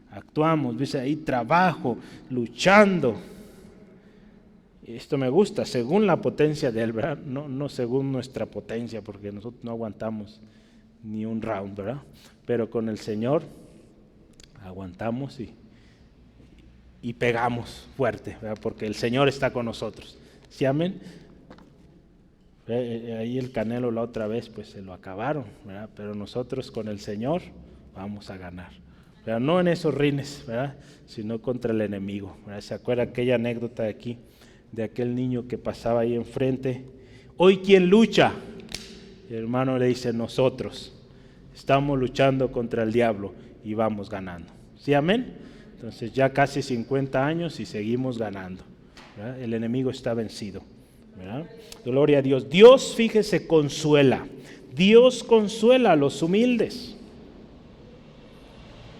Actuamos, dice ahí, trabajo, luchando. Esto me gusta, según la potencia de Él, ¿verdad? No según nuestra potencia, porque nosotros no aguantamos ni un round, ¿verdad? Pero con el Señor aguantamos y pegamos fuerte, ¿verdad? Porque el Señor está con nosotros. ¿Sí, amén? Ahí el Canelo la otra vez pues se lo acabaron, ¿verdad? Pero nosotros con el Señor vamos a ganar. Pero no en esos rines, ¿verdad? Sino contra el enemigo, ¿verdad? ¿Se acuerda aquella anécdota de aquí, de aquel niño que pasaba ahí enfrente? Hoy, ¿quién lucha? Y el hermano le dice, nosotros estamos luchando contra el diablo y vamos ganando. ¿Sí, amén? Entonces ya casi 50 años y seguimos ganando, ¿verdad? El enemigo está vencido, ¿verdad? Gloria a Dios. Dios, fíjese, consuela. Dios consuela a los humildes.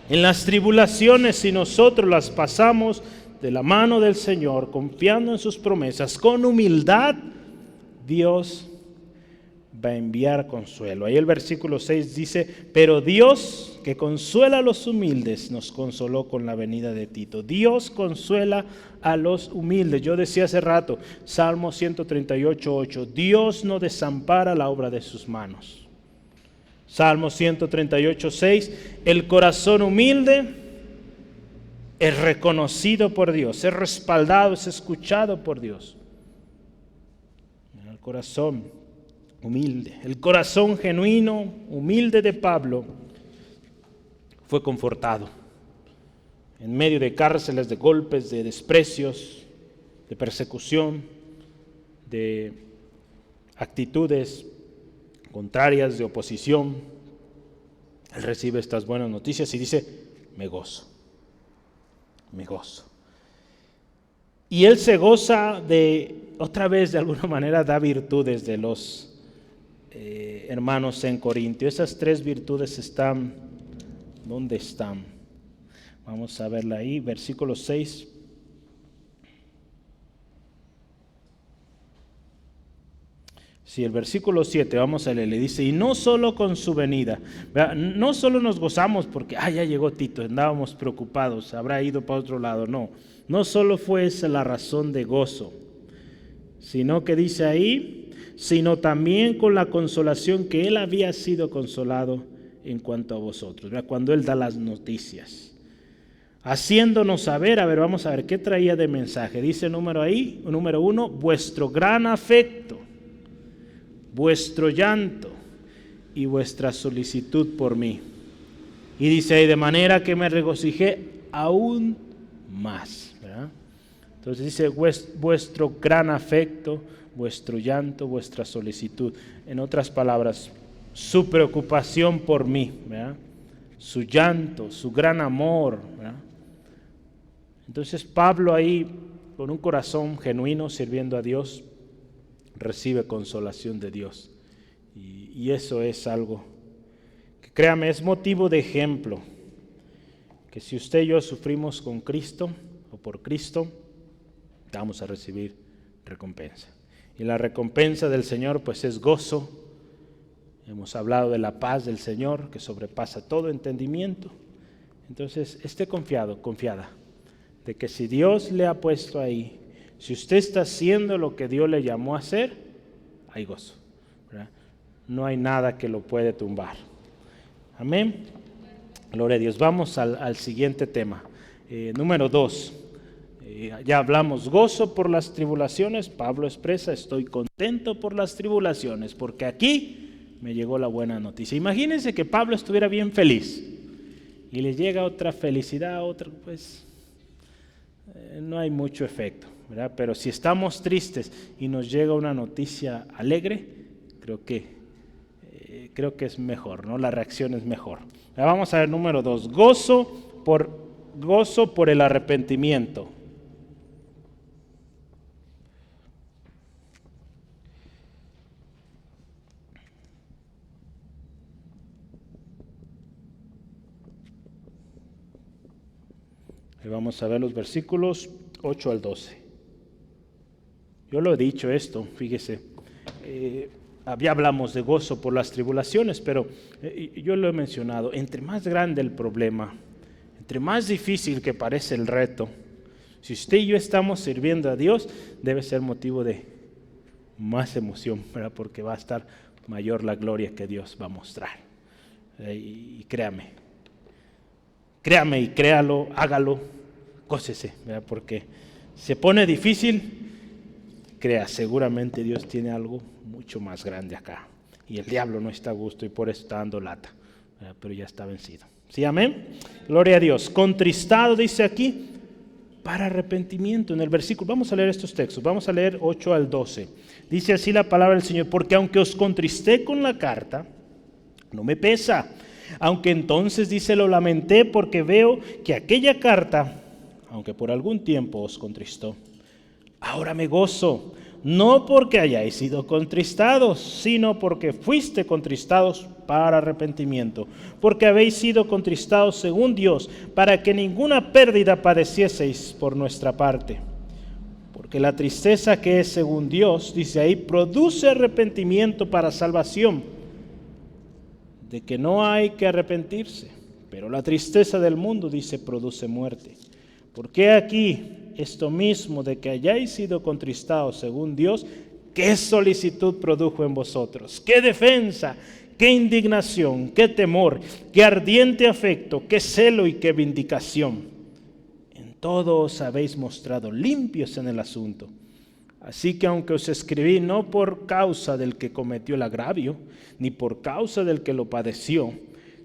En las tribulaciones, si nosotros las pasamos de la mano del Señor, confiando en sus promesas, con humildad, Dios va a enviar consuelo. Ahí el versículo 6 dice, pero Dios que consuela a los humildes nos consoló con la venida de Tito. Dios consuela a los humildes. Yo decía hace rato, Salmo 138:8, Dios no desampara la obra de sus manos. Salmo 138:6, el corazón humilde es reconocido por Dios, es respaldado, es escuchado por Dios. El corazón humilde, el corazón genuino, humilde de Pablo fue confortado en medio de cárceles, de golpes, de desprecios, de persecución, de actitudes contrarias, de oposición. Él recibe estas buenas noticias y dice, me gozo, me gozo. Y él se goza de, otra vez de alguna manera da virtudes de los hermanos en Corintio. Esas tres virtudes están, ¿dónde están? Vamos a verla ahí, versículo 6. Sí, el versículo 7, vamos a leer, le dice, y no solo con su venida, ¿verdad? No solo nos gozamos porque, ya llegó Tito, andábamos preocupados, habrá ido para otro lado, no solo fue esa la razón de gozo, sino que dice ahí, sino también con la consolación que él había sido consolado en cuanto a vosotros, ¿verdad? Cuando él da las noticias, haciéndonos saber, vamos a ver, ¿qué traía de mensaje? Dice número 1, vuestro gran afecto, vuestro llanto y vuestra solicitud por mí. Y dice ahí, de manera que me regocijé aún más, ¿verdad? Entonces dice, vuestro gran afecto, vuestro llanto, vuestra solicitud. En otras palabras, su preocupación por mí, ¿verdad? Su llanto, su gran amor, ¿verdad? Entonces Pablo ahí, con un corazón genuino, sirviendo a Dios, recibe consolación de Dios. Y eso es algo que, créame, es motivo de ejemplo. Que si usted y yo sufrimos con Cristo o por Cristo, vamos a recibir recompensa. Y la recompensa del Señor pues es gozo. Hemos hablado de la paz del Señor que sobrepasa todo entendimiento. Entonces esté confiado, confiada, de que si Dios le ha puesto ahí, si usted está haciendo lo que Dios le llamó a hacer, hay gozo, ¿verdad? No hay nada que lo puede tumbar. Amén. Gloria a Dios. Vamos al siguiente tema. Número 2. Ya hablamos, gozo por las tribulaciones. Pablo expresa, estoy contento por las tribulaciones, porque aquí me llegó la buena noticia. Imagínense que Pablo estuviera bien feliz y le llega otra felicidad, otra, pues no hay mucho efecto, ¿verdad? Pero si estamos tristes y nos llega una noticia alegre, creo que es mejor, ¿no? La reacción es mejor. Ahora vamos a ver número 2, gozo por el arrepentimiento. Y vamos a ver los versículos 8 al 12. Yo lo he dicho esto, fíjese, ya hablamos de gozo por las tribulaciones, pero yo lo he mencionado, entre más grande el problema, entre más difícil que parece el reto, si usted y yo estamos sirviendo a Dios, debe ser motivo de más emoción, ¿verdad? Porque va a estar mayor la gloria que Dios va a mostrar. Y créame y créalo, hágalo, gócese, ¿verdad? Porque se pone difícil, crea, seguramente Dios tiene algo mucho más grande acá. Y el diablo no está a gusto y por eso está dando lata, ¿verdad? Pero ya está vencido. ¿Sí, amén? Gloria a Dios. Contristado, dice aquí, para arrepentimiento. En el versículo, vamos a leer estos textos, vamos a leer 8 al 12. Dice así la palabra del Señor: porque aunque os contristé con la carta, no me pesa. Aunque entonces, dice, lo lamenté porque veo que aquella carta, aunque por algún tiempo os contristó, ahora me gozo, no porque hayáis sido contristados, sino porque fuiste contristados para arrepentimiento, porque habéis sido contristados según Dios, para que ninguna pérdida padecieseis por nuestra parte. Porque la tristeza que es según Dios, dice ahí, produce arrepentimiento para salvación, de que no hay que arrepentirse, pero la tristeza del mundo, dice, produce muerte. Porque aquí esto mismo de que hayáis sido contristados según Dios, ¿qué solicitud produjo en vosotros? ¿Qué defensa? ¿Qué indignación? ¿Qué temor? ¿Qué ardiente afecto? ¿Qué celo y qué vindicación? En todo os habéis mostrado limpios en el asunto. Así que aunque os escribí no por causa del que cometió el agravio, ni por causa del que lo padeció,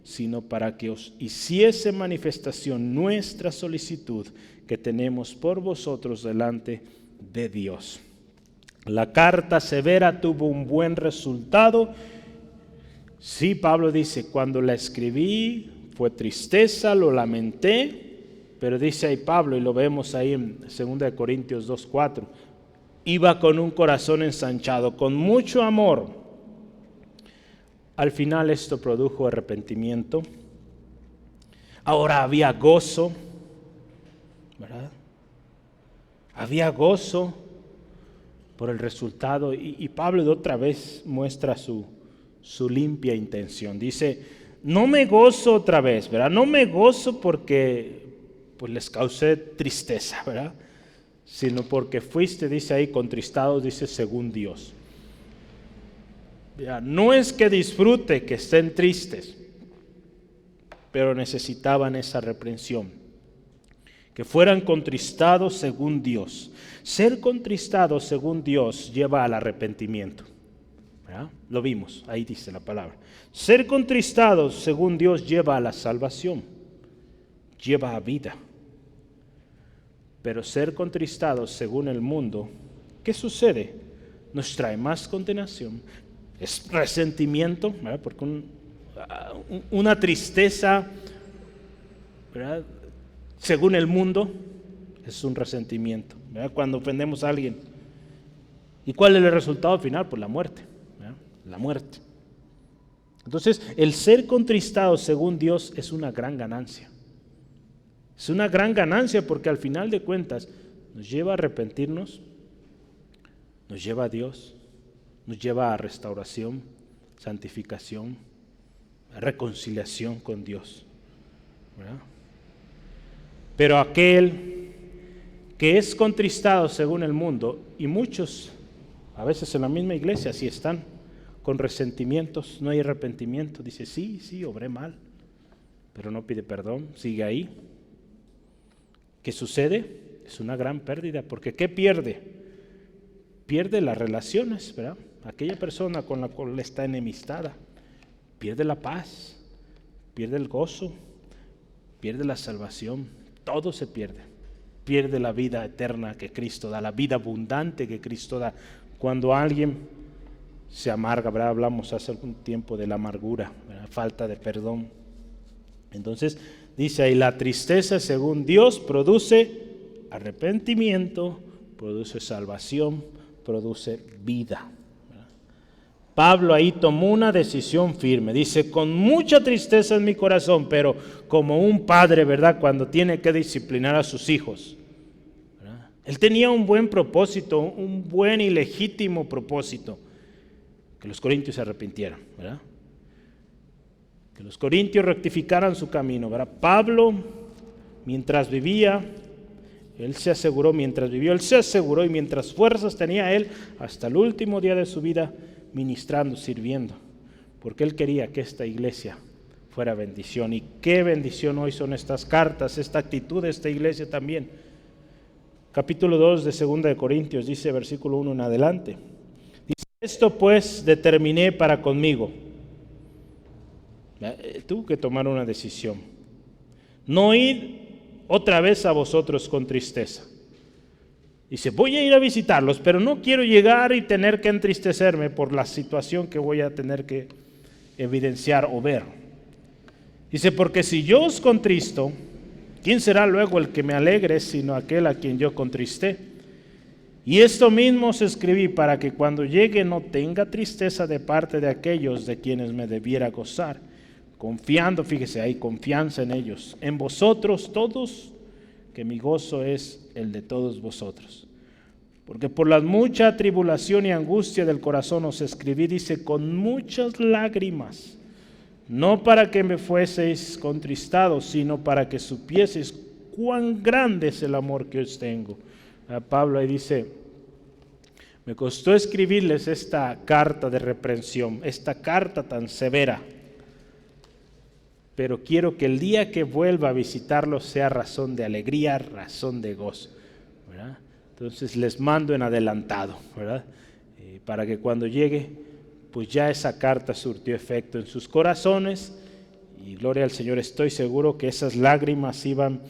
sino para que os hiciese manifestación nuestra solicitud que tenemos por vosotros delante de Dios. La carta severa tuvo un buen resultado. Sí, Pablo dice, cuando la escribí fue tristeza, lo lamenté, pero dice ahí Pablo, y lo vemos ahí en 2 Corintios 2:4, iba con un corazón ensanchado, con mucho amor. Al final esto produjo arrepentimiento. Ahora había gozo, ¿verdad? Había gozo por el resultado. Y Pablo de otra vez muestra su limpia intención. Dice, no me gozo otra vez, ¿verdad? No me gozo porque pues les causé tristeza, ¿verdad? Sino porque fuiste, dice ahí, contristados, dice, según Dios. No es que disfrute que estén tristes, pero necesitaban esa reprensión, que fueran contristados según Dios. Ser contristados según Dios lleva al arrepentimiento, ¿verdad? Lo vimos, ahí dice la palabra. Ser contristados según Dios lleva a la salvación, lleva a vida. Pero ser contristados según el mundo, ¿qué sucede? Nos trae más condenación, es resentimiento, ¿verdad? Porque una tristeza, ¿verdad? Según el mundo, es un resentimiento, ¿verdad? Cuando ofendemos a alguien. ¿Y cuál es el resultado final? Pues la muerte, ¿verdad? La muerte. Entonces, el ser contristado según Dios es una gran ganancia. Es una gran ganancia porque al final de cuentas nos lleva a arrepentirnos, nos lleva a Dios, nos lleva a restauración, santificación, a reconciliación con Dios, ¿verdad? Pero aquel que es contristado según el mundo, y muchos, a veces en la misma iglesia, así están, con resentimientos, no hay arrepentimiento, dice, sí, obré mal, pero no pide perdón, sigue ahí. ¿Qué sucede? Es una gran pérdida, porque ¿qué pierde? Pierde las relaciones, ¿verdad? Aquella persona con la cual está enemistada, pierde la paz, pierde el gozo, pierde la salvación, todo se pierde. Pierde la vida eterna que Cristo da, la vida abundante que Cristo da. Cuando alguien se amarga, ¿verdad? Hablamos hace algún tiempo de la amargura, ¿verdad? Falta de perdón. Entonces, dice ahí, la tristeza según Dios produce arrepentimiento, produce salvación, produce vida. Pablo ahí tomó una decisión firme. Dice, con mucha tristeza en mi corazón, pero como un padre, ¿verdad? Cuando tiene que disciplinar a sus hijos, ¿verdad? Él tenía un buen propósito, un buen y legítimo propósito, que los corintios se arrepintieran, ¿verdad? Que los corintios rectificaran su camino, ¿verdad? Pablo, mientras vivía, él se aseguró, mientras vivió, él se aseguró, y mientras fuerzas tenía él, hasta el último día de su vida, ministrando, sirviendo, porque él quería que esta iglesia fuera bendición. Y qué bendición hoy son estas cartas, esta actitud de esta iglesia también. Capítulo 2 de 2 de Corintios dice, versículo 1 en adelante. Dice, esto pues determiné para conmigo. Tuve que tomar una decisión. No ir otra vez a vosotros con tristeza. Dice, voy a ir a visitarlos, pero no quiero llegar y tener que entristecerme por la situación que voy a tener que evidenciar o ver. Dice, porque si yo os contristo, ¿quién será luego el que me alegre sino aquel a quien yo contristé? Y esto mismo os escribí para que cuando llegue no tenga tristeza de parte de aquellos de quienes me debiera gozar, confiando, fíjese, hay confianza en ellos, en vosotros todos, que mi gozo es el de todos vosotros. Porque por la mucha tribulación y angustia del corazón os escribí, dice, con muchas lágrimas, no para que me fueseis contristados, sino para que supieseis cuán grande es el amor que os tengo. Pablo ahí dice, me costó escribirles esta carta de reprensión, esta carta tan severa, pero quiero que el día que vuelva a visitarlos sea razón de alegría, razón de gozo, ¿verdad? Entonces les mando en adelantado, ¿verdad? Para que cuando llegue, pues ya esa carta surtió efecto en sus corazones, y gloria al Señor, estoy seguro que esas lágrimas iban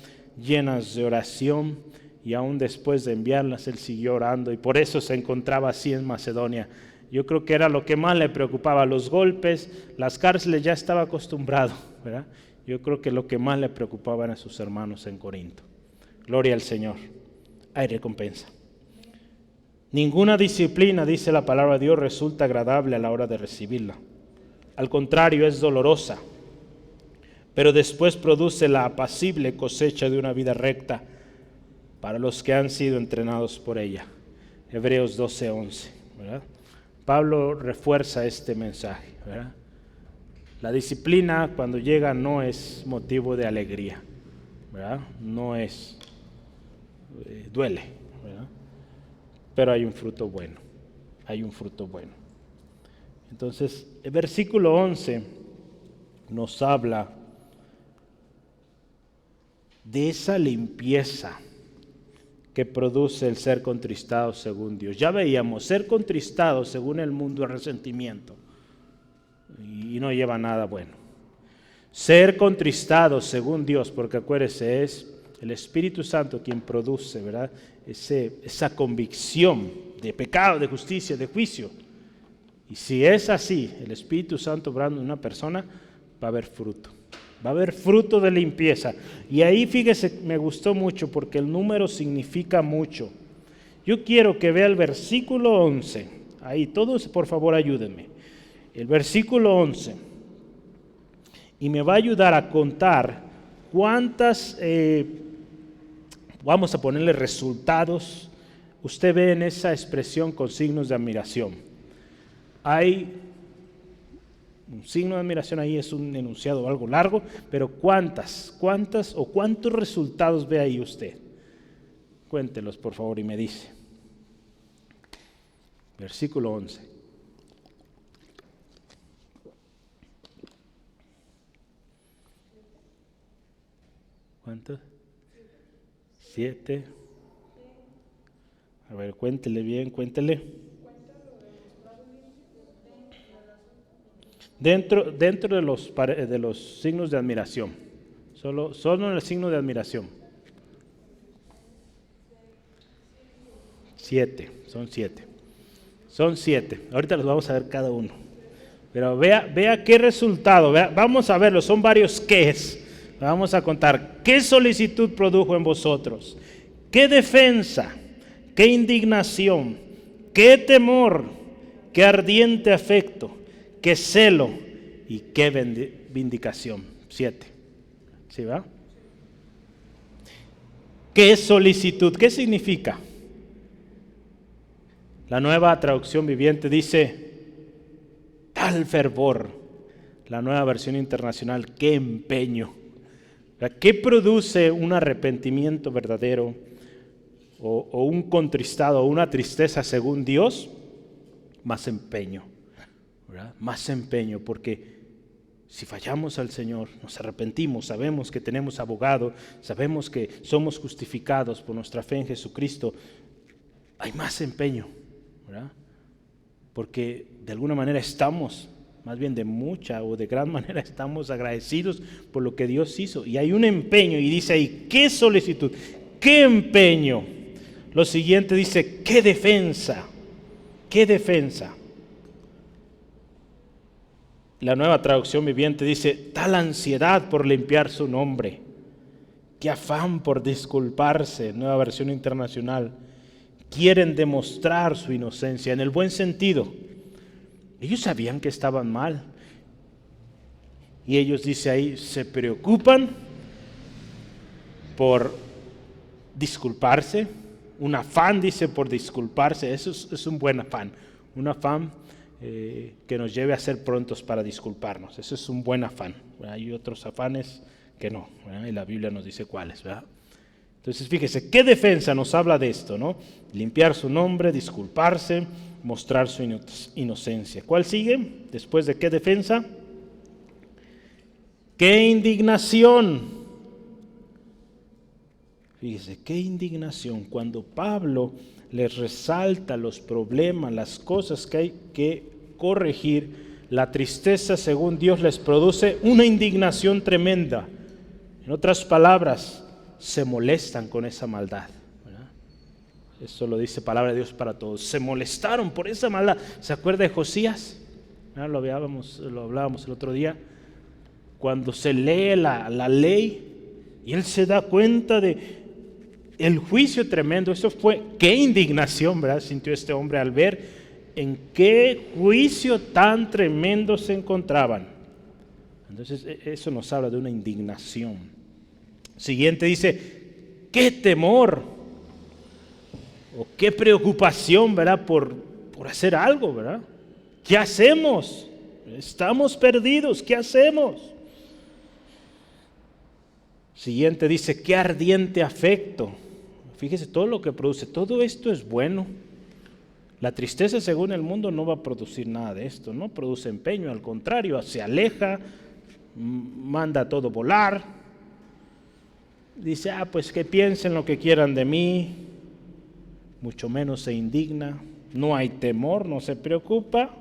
llenas de oración, y aún después de enviarlas él siguió orando, y por eso se encontraba así en Macedonia. Yo creo que era lo que más le preocupaba, los golpes, las cárceles, ya estaba acostumbrado, ¿verdad? Yo creo que lo que más le preocupaba eran sus hermanos en Corinto. Gloria al Señor. Hay recompensa. Ninguna disciplina, dice la palabra de Dios, resulta agradable a la hora de recibirla. Al contrario, es dolorosa, pero después produce la apacible cosecha de una vida recta para los que han sido entrenados por ella. Hebreos 12:11, ¿verdad? Pablo refuerza este mensaje, ¿verdad? La disciplina cuando llega no es motivo de alegría, ¿verdad? No es, duele, ¿verdad? Pero hay un fruto bueno, hay un fruto bueno. Entonces, el versículo 11 nos habla de esa limpieza que produce el ser contristado según Dios. Ya veíamos, ser contristado según el mundo es resentimiento y no lleva nada bueno. Ser contristado según Dios, porque acuérdese, es el Espíritu Santo quien produce, ¿verdad? Esa convicción de pecado, de justicia, de juicio. Y si es así, el Espíritu Santo obrando en una persona, va a haber fruto. Va a haber fruto de limpieza. Y ahí fíjese, me gustó mucho porque el número significa mucho. Yo quiero que vea el versículo 11. Ahí, todos por favor ayúdenme. El versículo 11. Y me va a ayudar a contar cuántas, vamos a ponerle resultados. Usted ve en esa expresión con signos de admiración. Hay un signo de admiración ahí, es un enunciado algo largo, pero ¿cuántas o cuántos resultados ve ahí usted? Cuéntelos por favor y me dice. Versículo 11. ¿Cuántos? 7. A ver, cuéntele bien, cuéntele. Dentro de los signos de admiración, solo en el signo de admiración. 7, son 7. Son 7. Ahorita los vamos a ver cada uno. Pero vea qué resultado, vamos a verlo, son varios qués. Vamos a contar qué solicitud produjo en vosotros, qué defensa, qué indignación, qué temor, qué ardiente afecto, qué celo y qué vindicación. 7. ¿Sí va? ¿Qué solicitud? ¿Qué significa? La Nueva Traducción Viviente dice, tal fervor. La Nueva Versión Internacional, qué empeño. ¿Qué produce un arrepentimiento verdadero o un contristado o una tristeza según Dios? Más empeño, ¿verdad? Más empeño, porque Si fallamos al Señor, nos arrepentimos, sabemos que tenemos abogado, sabemos que somos justificados por nuestra fe en Jesucristo, hay más empeño, ¿verdad? Porque de alguna manera estamos, más bien de mucha o de gran manera estamos agradecidos por lo que Dios hizo. Y hay un empeño, y dice ahí, ¿qué solicitud? ¿Qué empeño? Lo siguiente dice, ¿qué defensa? ¿Qué defensa? La Nueva Traducción Viviente dice, tal ansiedad por limpiar su nombre, qué afán por disculparse. Nueva Versión Internacional. Quieren demostrar su inocencia en el buen sentido. Ellos sabían que estaban mal. Y ellos, dice ahí, se preocupan por disculparse. Un afán, dice, por disculparse. Eso es un buen afán. Un afán que nos lleve a ser prontos para disculparnos. Eso es un buen afán. Hay otros afanes que no, ¿verdad? Y la Biblia nos dice cuáles, ¿verdad? Entonces, fíjese, ¿qué defensa nos habla de esto, no? Limpiar su nombre, disculparse, mostrar su inocencia. ¿Cuál sigue? Después de qué defensa. ¡Qué indignación! Fíjese, qué indignación. Cuando Pablo les resalta los problemas, las cosas que hay que corregir, la tristeza, según Dios, les produce una indignación tremenda. En otras palabras, se molestan con esa maldad, ¿verdad? Eso lo dice palabra de Dios para todos. Se molestaron por esa maldad. ¿Se acuerda de Josías? Lo hablábamos el otro día. Cuando se lee la ley y él se da cuenta de el juicio tremendo. Eso fue, qué indignación, ¿verdad? Sintió este hombre al ver en qué juicio tan tremendo se encontraban. Entonces eso nos habla de una indignación. Siguiente dice, qué temor o qué preocupación, ¿verdad? Por hacer algo, ¿verdad? ¿Qué hacemos? Estamos perdidos, ¿qué hacemos? Siguiente dice, qué ardiente afecto. Fíjese todo lo que produce, todo esto es bueno. La tristeza, según el mundo, no va a producir nada de esto, no produce empeño, al contrario, se aleja, manda a todo volar. Dice, pues que piensen lo que quieran de mí, mucho menos se indigna, no hay temor, no se preocupa,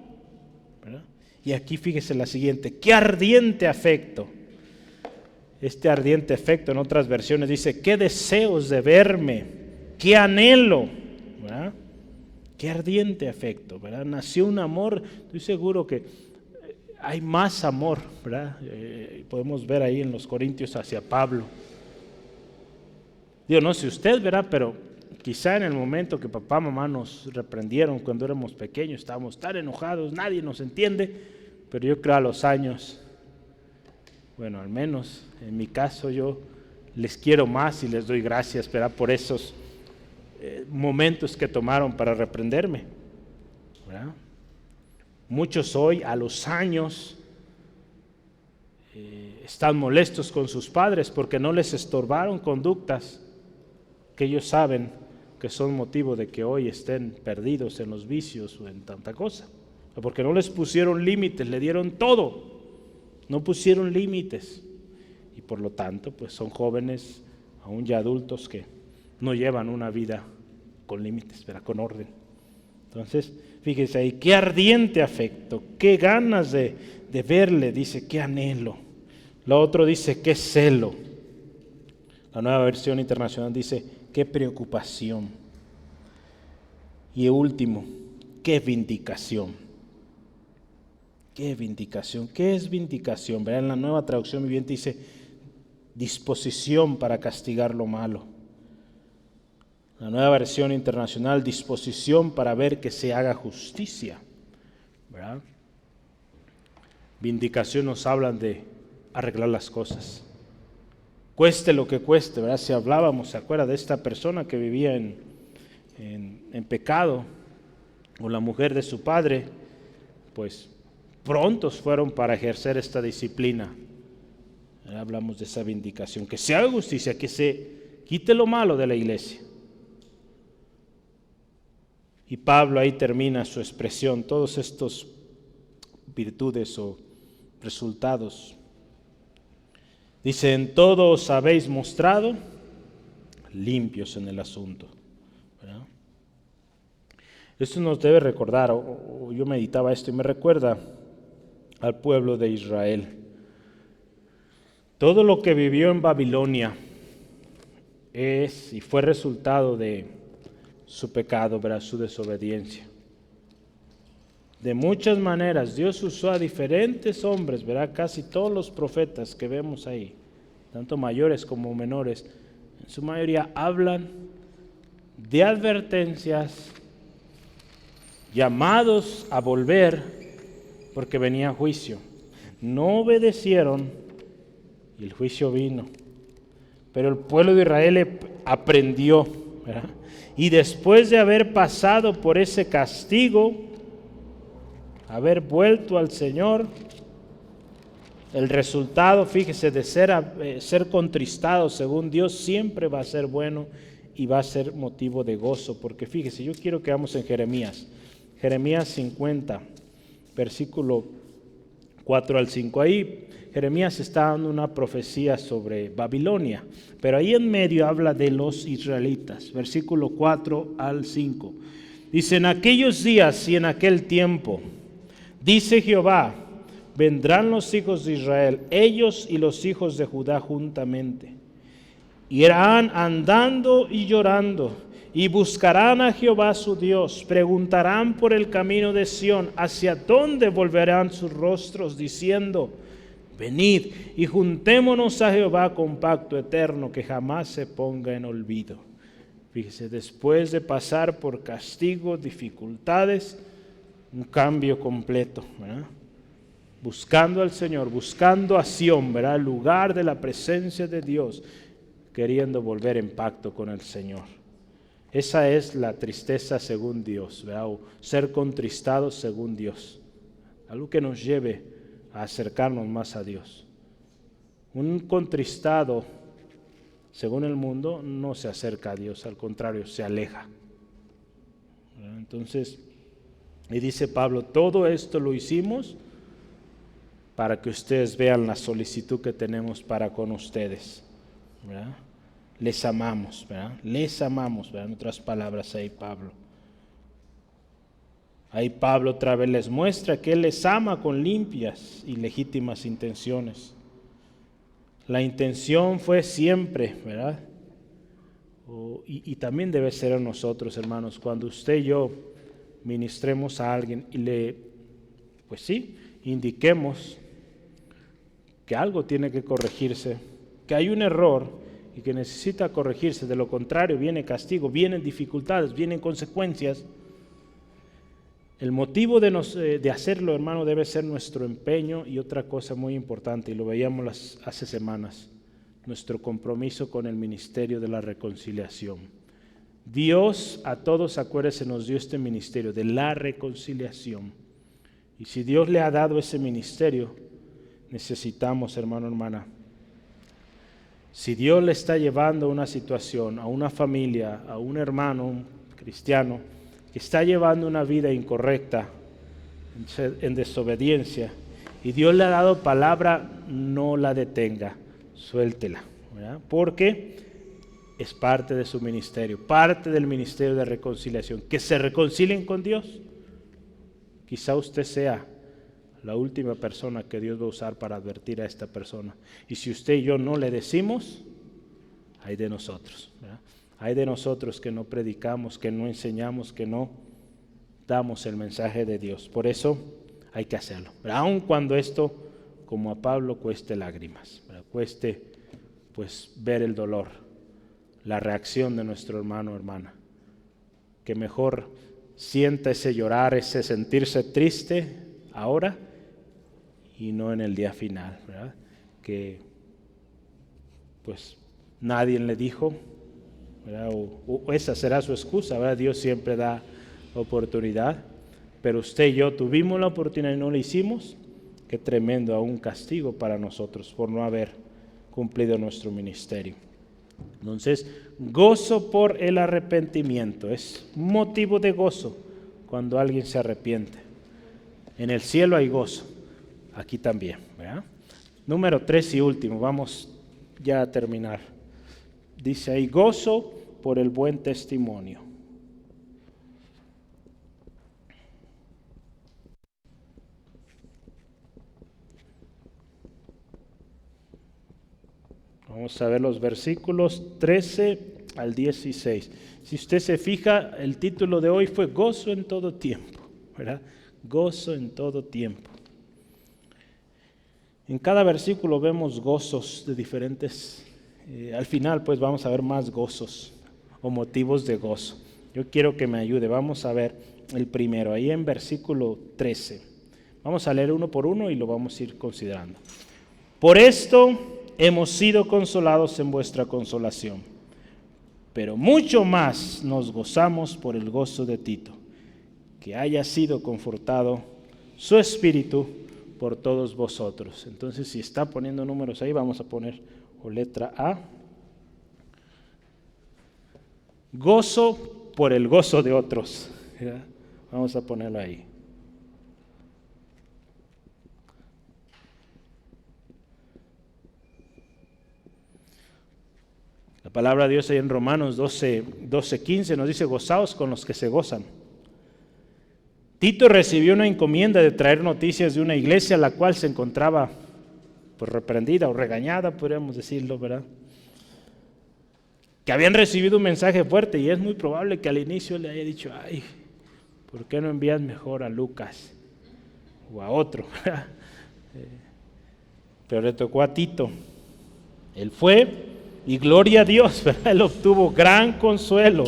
¿verdad? Y aquí fíjese la siguiente, qué ardiente afecto. Este ardiente afecto en otras versiones dice, qué deseos de verme, qué anhelo, ¿verdad? Qué ardiente afecto, ¿verdad? Nació un amor, estoy seguro que hay más amor, ¿verdad? Podemos ver ahí en los Corintios hacia Pablo. Digo, no sé usted, ¿verdad? Pero quizá en el momento que papá y mamá nos reprendieron cuando éramos pequeños, estábamos tan enojados, nadie nos entiende, pero yo creo a los años, bueno, al menos en mi caso yo les quiero más y les doy gracias, ¿verdad? Por esos momentos que tomaron para reprenderme, ¿verdad? Muchos hoy a los años están molestos con sus padres porque no les estorbaron conductas que ellos saben que son motivo de que hoy estén perdidos en los vicios o en tanta cosa, porque no les pusieron límites, le dieron todo, no pusieron límites y por lo tanto pues son jóvenes, aún ya adultos, que no llevan una vida con límites, pero con orden. Entonces, fíjese ahí, qué ardiente afecto, qué ganas de verle, dice, qué anhelo. Lo otro dice, qué celo. La Nueva Versión Internacional dice, qué preocupación. Y último, qué vindicación. Qué vindicación. ¿Qué es vindicación? Vean, la Nueva Traducción Viviente dice, disposición para castigar lo malo. La Nueva Versión Internacional, disposición para ver que se haga justicia, ¿verdad? Vindicación nos hablan de arreglar las cosas, cueste lo que cueste, ¿verdad? Si hablábamos, ¿se acuerda de esta persona que vivía en pecado, o la mujer de su padre? Pues prontos fueron para ejercer esta disciplina. Hablamos de esa vindicación, que se haga justicia, que se quite lo malo de la iglesia. Y Pablo ahí termina su expresión, todos estos virtudes o resultados. Dice, en todo os habéis mostrado limpios en el asunto. ¿Verdad? Esto nos debe recordar, o yo meditaba esto y me recuerda al pueblo de Israel. Todo lo que vivió en Babilonia es y fue resultado de su pecado, ¿verdad? Su desobediencia. De muchas maneras, Dios usó a diferentes hombres, ¿verdad? Casi todos los profetas que vemos ahí, tanto mayores como menores, en su mayoría hablan de advertencias, llamados a volver, porque venía juicio. No obedecieron y el juicio vino. Pero el pueblo de Israel aprendió, ¿verdad? Y después de haber pasado por ese castigo, haber vuelto al Señor, el resultado, fíjese, de ser contristado según Dios siempre va a ser bueno y va a ser motivo de gozo. Porque fíjese, yo quiero que vamos en Jeremías 50, versículo 4 al 5. Ahí Jeremías está dando una profecía sobre Babilonia, pero ahí en medio habla de los israelitas, versículo 4 al 5. Dice, en aquellos días y en aquel tiempo, dice Jehová, vendrán los hijos de Israel, ellos y los hijos de Judá juntamente, irán andando y llorando, y buscarán a Jehová su Dios, preguntarán por el camino de Sión, hacia dónde volverán sus rostros, diciendo, venid y juntémonos a Jehová con pacto eterno que jamás se ponga en olvido. Fíjese, después de pasar por castigo, dificultades, un cambio completo, ¿verdad? Buscando al Señor, buscando a Sión, ¿verdad? El lugar de la presencia de Dios, queriendo volver en pacto con el Señor. Esa es la tristeza según Dios, ¿verdad? O ser contristados según Dios. Algo que nos lleve a acercarnos más a Dios. Un contristado según el mundo no se acerca a Dios, al contrario, se aleja. ¿Verdad? Entonces, y dice Pablo, todo esto lo hicimos para que ustedes vean la solicitud que tenemos para con ustedes, ¿verdad? Les amamos, ¿verdad? Les amamos, ¿verdad? En otras palabras ahí Pablo. Ahí Pablo otra vez les muestra que Él les ama con limpias y legítimas intenciones. La intención fue siempre, ¿verdad? Y también debe ser en nosotros, hermanos, cuando usted y yo ministremos a alguien y pues sí, indiquemos que algo tiene que corregirse, que hay un error y que necesita corregirse, de lo contrario viene castigo, vienen dificultades, vienen consecuencias. El motivo de hacerlo, hermano, debe ser nuestro empeño y otra cosa muy importante, y lo veíamos hace semanas, nuestro compromiso con el ministerio de la reconciliación. Dios a todos, acuérdense, nos dio este ministerio de la reconciliación. Y si Dios le ha dado ese ministerio, necesitamos, hermano, hermana, si Dios le está llevando a una situación, a una familia, a un hermano, un cristiano, que está llevando una vida incorrecta, en desobediencia, y Dios le ha dado palabra, no la detenga, suéltela, ¿verdad? Porque es parte de su ministerio, parte del ministerio de reconciliación, que se reconcilien con Dios. Quizá usted sea la última persona que Dios va a usar para advertir a esta persona. Y si usted y yo no le decimos, hay de nosotros, ¿verdad? Hay de nosotros que no predicamos, que no enseñamos, que no damos el mensaje de Dios. Por eso hay que hacerlo, ¿verdad? Aun cuando esto, como a Pablo, cueste lágrimas, ¿verdad? Cueste pues ver el dolor, la reacción de nuestro hermano o hermana. Que mejor sienta ese llorar, ese sentirse triste ahora y no en el día final, ¿verdad? Que pues nadie le dijo, ¿verdad? O esa será su excusa, ¿verdad? Dios siempre da oportunidad, pero usted y yo tuvimos la oportunidad y no lo hicimos. Qué tremendo, aún castigo para nosotros por no haber cumplido nuestro ministerio. Entonces, gozo por el arrepentimiento, es motivo de gozo cuando alguien se arrepiente. En el cielo hay gozo, aquí también, ¿verdad? Número 3 y último, vamos ya a terminar. Dice ahí, gozo por el buen testimonio. Vamos a ver los versículos 13 al 16. Si usted se fija, el título de hoy fue Gozo en todo tiempo, ¿verdad? Gozo en todo tiempo. En cada versículo vemos gozos de diferentes, al final pues vamos a ver más gozos o motivos de gozo. Yo quiero que me ayude, vamos a ver el primero, ahí en versículo 13. Vamos a leer uno por uno y lo vamos a ir considerando. Por esto hemos sido consolados en vuestra consolación, pero mucho más nos gozamos por el gozo de Tito, que haya sido confortado su espíritu por todos vosotros. Entonces, si está poniendo números ahí, vamos a poner o letra A. Gozo por el gozo de otros. ¿Ya? Vamos a ponerlo ahí. La palabra de Dios ahí en Romanos 12:15 nos dice, gozaos con los que se gozan. Tito recibió una encomienda de traer noticias de una iglesia la cual se encontraba pues reprendida o regañada, podríamos decirlo, ¿verdad? Que habían recibido un mensaje fuerte y es muy probable que al inicio le haya dicho, ay, ¿por qué no envías mejor a Lucas o a otro? Pero le tocó a Tito. Él fue y gloria a Dios, ¿verdad? Él obtuvo gran consuelo.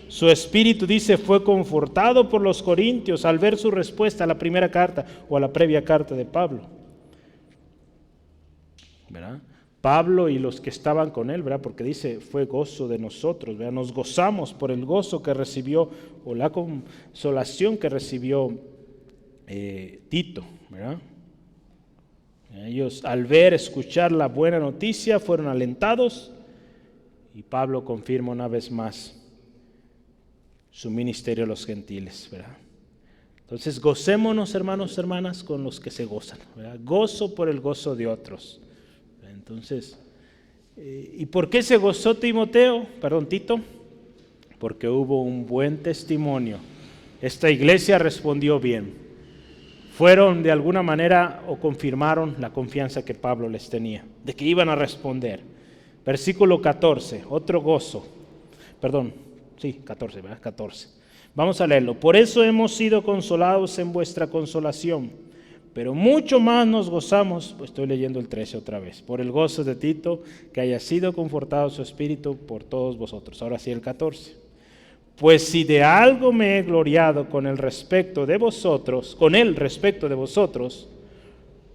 Su espíritu, dice, fue confortado por los corintios al ver su respuesta a la primera carta o a la previa carta de Pablo, ¿verdad? Pablo y los que estaban con él, ¿verdad? Porque dice, fue gozo de nosotros, ¿verdad? Nos gozamos por el gozo que recibió o la consolación que recibió Tito, ¿verdad? Ellos al ver, escuchar la buena noticia fueron alentados y Pablo confirma una vez más su ministerio a los gentiles, ¿verdad? Entonces gocémonos, hermanos, hermanas, con los que se gozan, ¿verdad? Gozo por el gozo de otros. Entonces, ¿y por qué se gozó Tito? Porque hubo un buen testimonio. Esta iglesia respondió bien. Fueron de alguna manera o confirmaron la confianza que Pablo les tenía, de que iban a responder. Versículo 14, otro gozo. 14, ¿verdad? 14. Vamos a leerlo. Por eso hemos sido consolados en vuestra consolación, pero mucho más nos gozamos, pues estoy leyendo el 13 otra vez, por el gozo de Tito, que haya sido confortado su espíritu por todos vosotros. Ahora sí el 14. Pues si de algo me he gloriado con el respecto de vosotros,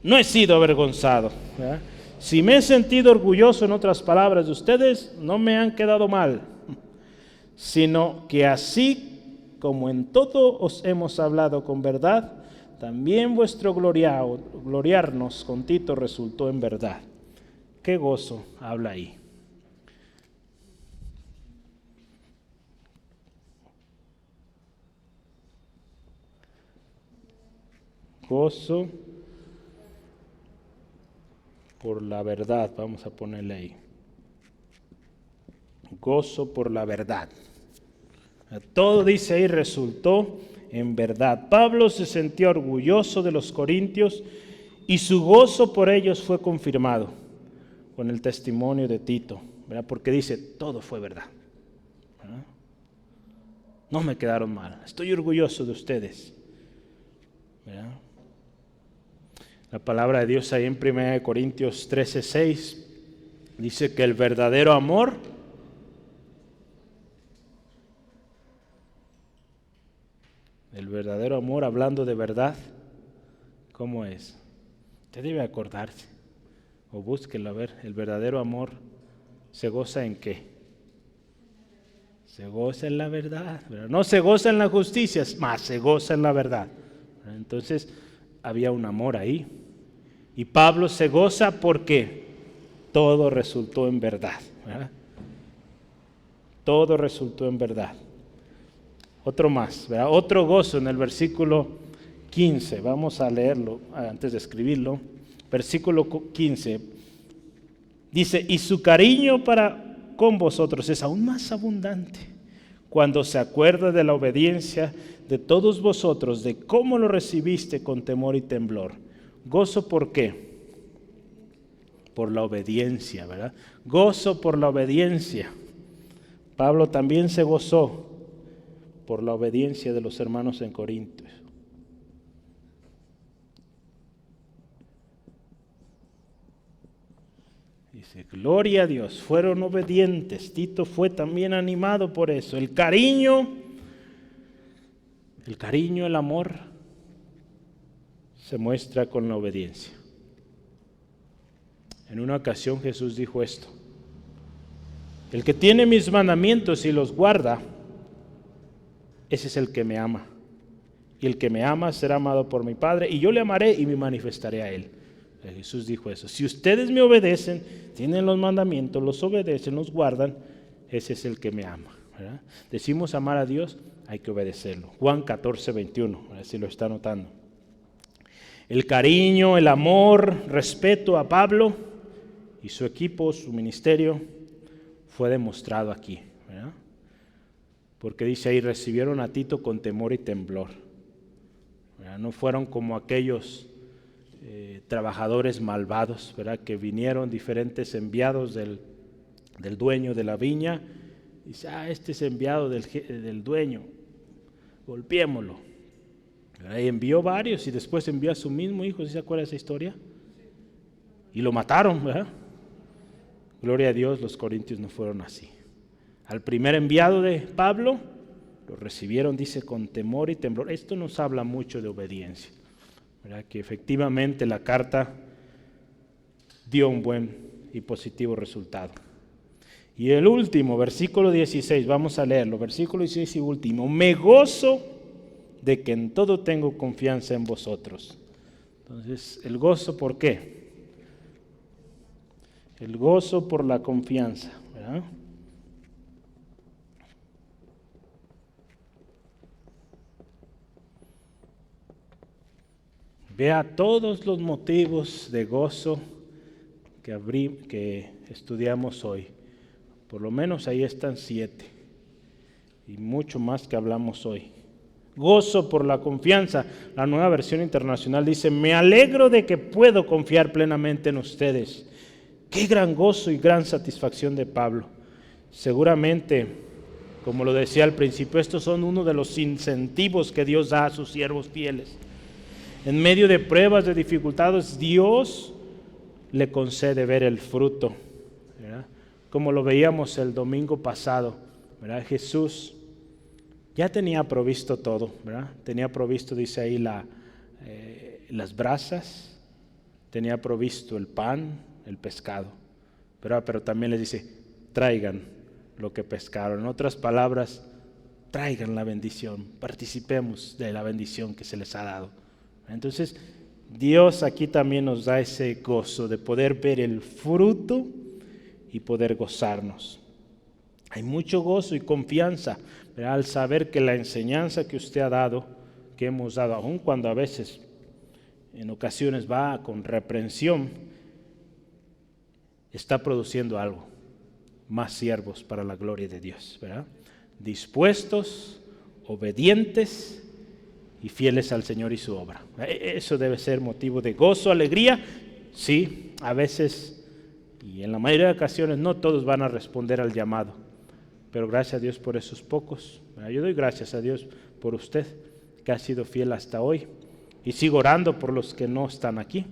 no he sido avergonzado, ¿verdad? Si me he sentido orgulloso, en otras palabras, de ustedes, no me han quedado mal, sino que así como en todo os hemos hablado con verdad, también vuestro gloriarnos con Tito resultó en verdad. ¿Qué gozo habla ahí? Gozo por la verdad, vamos a ponerle ahí. Gozo por la verdad. Todo dice ahí resultó en verdad. Pablo se sentía orgulloso de los corintios y su gozo por ellos fue confirmado con el testimonio de Tito, ¿verdad? Porque dice, todo fue verdad, ¿verdad? No me quedaron mal, estoy orgulloso de ustedes, ¿verdad? La palabra de Dios ahí en 1 Corintios 13:6 dice que el verdadero amor hablando de verdad, ¿cómo es? Usted debe acordarse o búsquelo a ver. El verdadero amor se goza ¿en qué? Se goza en la verdad, ¿verdad? No se goza en la justicia, más se goza en la verdad, ¿verdad? Entonces había un amor ahí. Y Pablo se goza porque todo resultó en verdad, ¿verdad? Todo resultó en verdad. Otro más, ¿verdad? Otro gozo en el versículo 15, vamos a leerlo antes de escribirlo. Versículo 15, dice, y su cariño para con vosotros es aún más abundante cuando se acuerda de la obediencia de todos vosotros, de cómo lo recibiste con temor y temblor. Gozo, ¿por qué? Por la obediencia, ¿verdad? Gozo por la obediencia. Pablo también se gozó por la obediencia de los hermanos en Corinto. Dice, gloria a Dios, fueron obedientes. Tito fue también animado por eso. El cariño, el amor se muestra con la obediencia. En una ocasión Jesús dijo esto: el que tiene mis mandamientos y los guarda, ese es el que me ama. Y el que me ama será amado por mi Padre, y yo le amaré y me manifestaré a él. Jesús dijo eso. Si ustedes me obedecen, tienen los mandamientos, los obedecen, los guardan, ese es el que me ama, ¿verdad? Decimos amar a Dios, hay que obedecerlo. Juan 14, 21, a ver si lo está notando. El cariño, el amor, respeto a Pablo y su equipo, su ministerio, fue demostrado aquí, ¿verdad? Porque dice ahí, recibieron a Tito con temor y temblor, ¿verdad? No fueron como aquellos trabajadores malvados, ¿verdad? Que vinieron diferentes enviados del dueño de la viña, y dice, este es enviado del dueño, golpeémoslo. Y envió varios y después envió a su mismo hijo, ¿sí se acuerda de esa historia? Y lo mataron, ¿verdad? Gloria a Dios, los corintios no fueron así. Al primer enviado de Pablo, lo recibieron, dice, con temor y temblor. Esto nos habla mucho de obediencia, ¿verdad? Que efectivamente la carta dio un buen y positivo resultado. Y el último, versículo 16, vamos a leerlo, versículo 16 y último. Me gozo de que en todo tengo confianza en vosotros. Entonces, el gozo, ¿por qué? El gozo por la confianza, ¿verdad? Vea todos los motivos de gozo que estudiamos hoy. Por lo menos ahí están 7 y mucho más que hablamos hoy. Gozo por la confianza. La Nueva Versión Internacional dice, me alegro de que puedo confiar plenamente en ustedes. Qué gran gozo y gran satisfacción de Pablo. Seguramente, como lo decía al principio, estos son uno de los incentivos que Dios da a sus siervos fieles. En medio de pruebas, de dificultades, Dios le concede ver el fruto, ¿verdad? Como lo veíamos el domingo pasado, ¿verdad? Jesús ya tenía provisto todo, ¿verdad? Tenía provisto, dice ahí, las brasas, tenía provisto el pan, el pescado, pero también les dice, traigan lo que pescaron. En otras palabras, traigan la bendición, participemos de la bendición que se les ha dado. Entonces, Dios aquí también nos da ese gozo de poder ver el fruto y poder gozarnos. Hay mucho gozo y confianza, ¿verdad? Al saber que la enseñanza que usted ha dado, que hemos dado, aun cuando a veces, en ocasiones va con reprensión, está produciendo algo, más siervos para la gloria de Dios, ¿verdad? Dispuestos, obedientes y fieles al Señor y su obra. Eso debe ser motivo de gozo, alegría. Sí, a veces y en la mayoría de ocasiones no todos van a responder al llamado, pero gracias a Dios por esos pocos. Yo doy gracias a Dios por usted que ha sido fiel hasta hoy y sigo orando por los que no están aquí,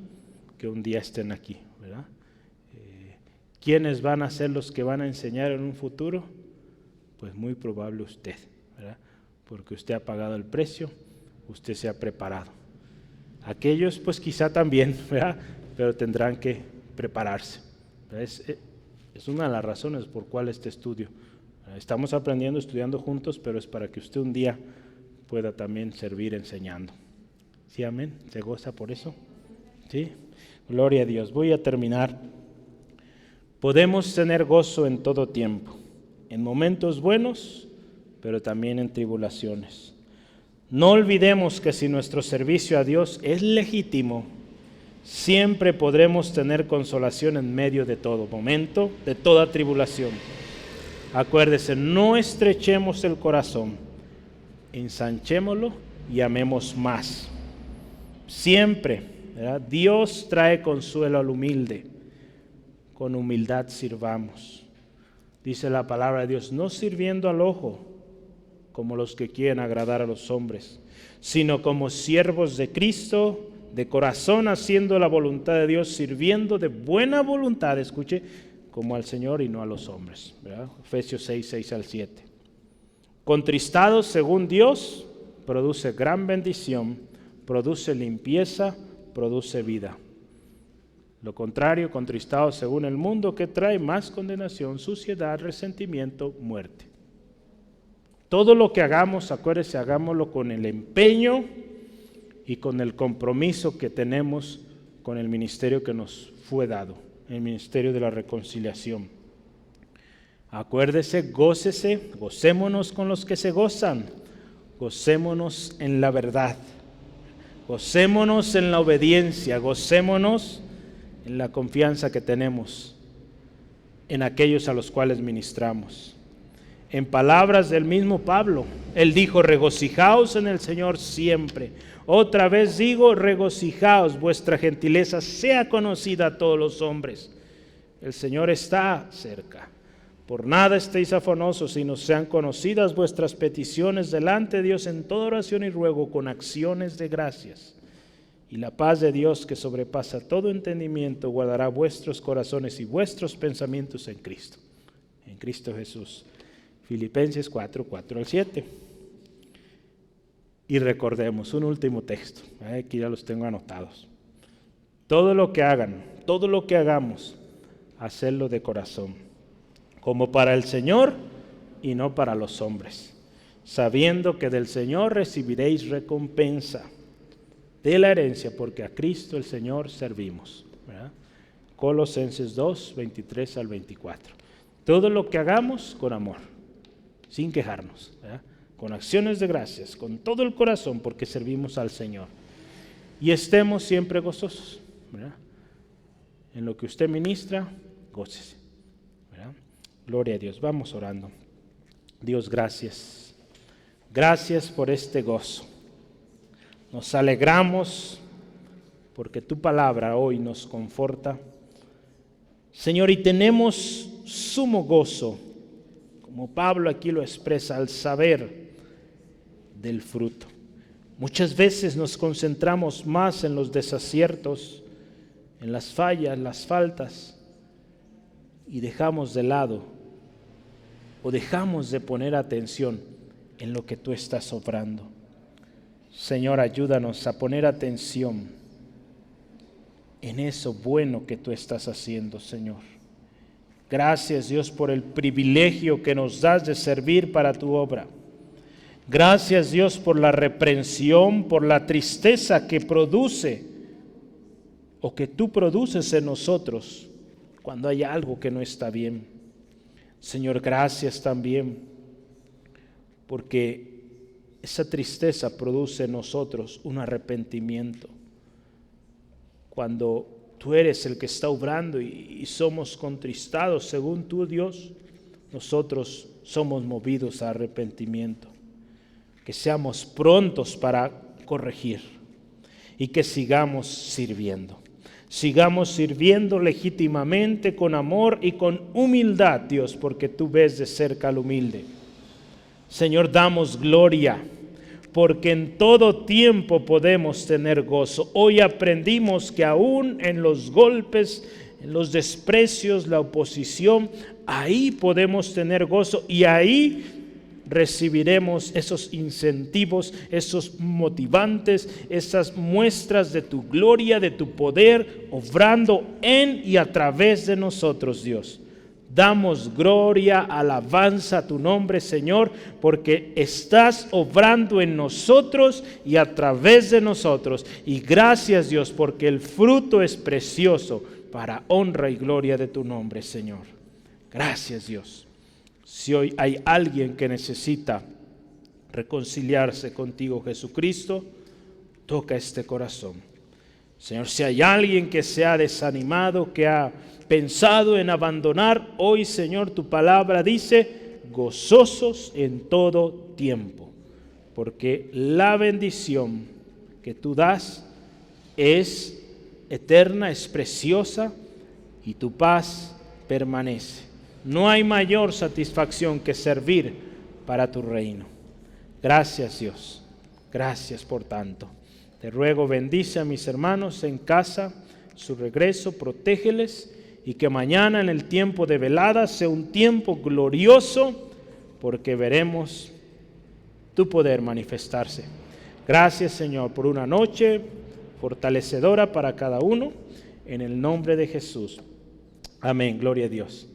que un día estén aquí, ¿verdad? ¿Quiénes van a ser los que van a enseñar en un futuro? Pues muy probable usted, ¿verdad? Porque usted ha pagado el precio, usted se ha preparado. Aquellos pues quizá también, ¿verdad? Pero tendrán que prepararse. Es una de las razones por cual este estudio. Estamos aprendiendo, estudiando juntos, pero es para que usted un día pueda también servir enseñando. ¿Sí, amén? ¿Se goza por eso? ¿Sí? Gloria a Dios. Voy a terminar. Podemos tener gozo en todo tiempo, en momentos buenos, pero también en tribulaciones. No olvidemos que si nuestro servicio a Dios es legítimo, siempre podremos tener consolación en medio de todo momento, de toda tribulación. Acuérdese, no estrechemos el corazón, ensanchémoslo y amemos más. Siempre, ¿verdad? Dios trae consuelo al humilde. Con humildad sirvamos. Dice la palabra de Dios, no sirviendo al ojo, como los que quieren agradar a los hombres, sino como siervos de Cristo, de corazón haciendo la voluntad de Dios, sirviendo de buena voluntad, escuche, como al Señor y no a los hombres, ¿verdad? Efesios 6, 6 al 7. Contristados según Dios, produce gran bendición, produce limpieza, produce vida. Lo contrario, contristados según el mundo, que trae más condenación, suciedad, resentimiento, muerte. Todo lo que hagamos, acuérdese, hagámoslo con el empeño y con el compromiso que tenemos con el ministerio que nos fue dado, el ministerio de la reconciliación. Acuérdese, gócese, gocémonos con los que se gozan, gocémonos en la verdad, gocémonos en la obediencia, gocémonos en la confianza que tenemos en aquellos a los cuales ministramos. En palabras del mismo Pablo, él dijo, regocijaos en el Señor siempre. Otra vez digo, regocijaos, vuestra gentileza sea conocida a todos los hombres. El Señor está cerca. Por nada estéis afanosos, sino sean conocidas vuestras peticiones delante de Dios en toda oración y ruego con acciones de gracias. Y la paz de Dios, que sobrepasa todo entendimiento, guardará vuestros corazones y vuestros pensamientos en Cristo Jesús. Filipenses 4, 4 al 7. Y recordemos un último texto, aquí ya los tengo anotados. Todo lo que hagan, todo lo que hagamos, hacerlo de corazón, como para el Señor y no para los hombres, sabiendo que del Señor recibiréis recompensa de la herencia, porque a Cristo el Señor servimos, ¿verdad? Colosenses 2, 23 al 24. Todo lo que hagamos con amor, sin quejarnos, ¿verdad? Con acciones de gracias, con todo el corazón, porque servimos al Señor. Y estemos siempre gozosos, ¿verdad? En lo que usted ministra, gócese, ¿verdad? Gloria a Dios. Vamos orando. Dios, gracias. Gracias por este gozo. Nos alegramos porque tu palabra hoy nos conforta. Señor, y tenemos sumo gozo, como Pablo aquí lo expresa, al saber del fruto. Muchas veces nos concentramos más en los desaciertos, en las fallas, las faltas, y dejamos de lado o dejamos de poner atención en lo que tú estás obrando. Señor, ayúdanos a poner atención en eso bueno que tú estás haciendo, Señor. Gracias, Dios, por el privilegio que nos das de servir para tu obra. Gracias, Dios, por la reprensión, por la tristeza que produce o que tú produces en nosotros cuando hay algo que no está bien. Señor, gracias también porque esa tristeza produce en nosotros un arrepentimiento. Cuando tú eres el que está obrando y somos contristados según tú, Dios, nosotros somos movidos a arrepentimiento. Que seamos prontos para corregir y que sigamos sirviendo. Sigamos sirviendo legítimamente, con amor y con humildad, Dios, porque tú ves de cerca al humilde. Señor, damos gloria, porque en todo tiempo podemos tener gozo. Hoy aprendimos que aún en los golpes, en los desprecios, la oposición, ahí podemos tener gozo y ahí recibiremos esos incentivos, esos motivantes, esas muestras de tu gloria, de tu poder, obrando en y a través de nosotros, Dios. Damos gloria, alabanza a tu nombre, Señor, porque estás obrando en nosotros y a través de nosotros. Y gracias, Dios, porque el fruto es precioso para honra y gloria de tu nombre, Señor. Gracias, Dios. Si hoy hay alguien que necesita reconciliarse contigo, Jesucristo, toca este corazón. Señor, si hay alguien que se ha desanimado, que ha pensado en abandonar, hoy, Señor, tu palabra dice, gozosos en todo tiempo, porque la bendición que tú das es eterna, es preciosa, y tu paz permanece. No hay mayor satisfacción que servir para tu reino. Gracias, Dios. Gracias por tanto. Te ruego, bendice a mis hermanos en casa, su regreso, protégeles, y que mañana en el tiempo de velada sea un tiempo glorioso, porque veremos tu poder manifestarse. Gracias, Señor, por una noche fortalecedora para cada uno, en el nombre de Jesús. Amén. Gloria a Dios.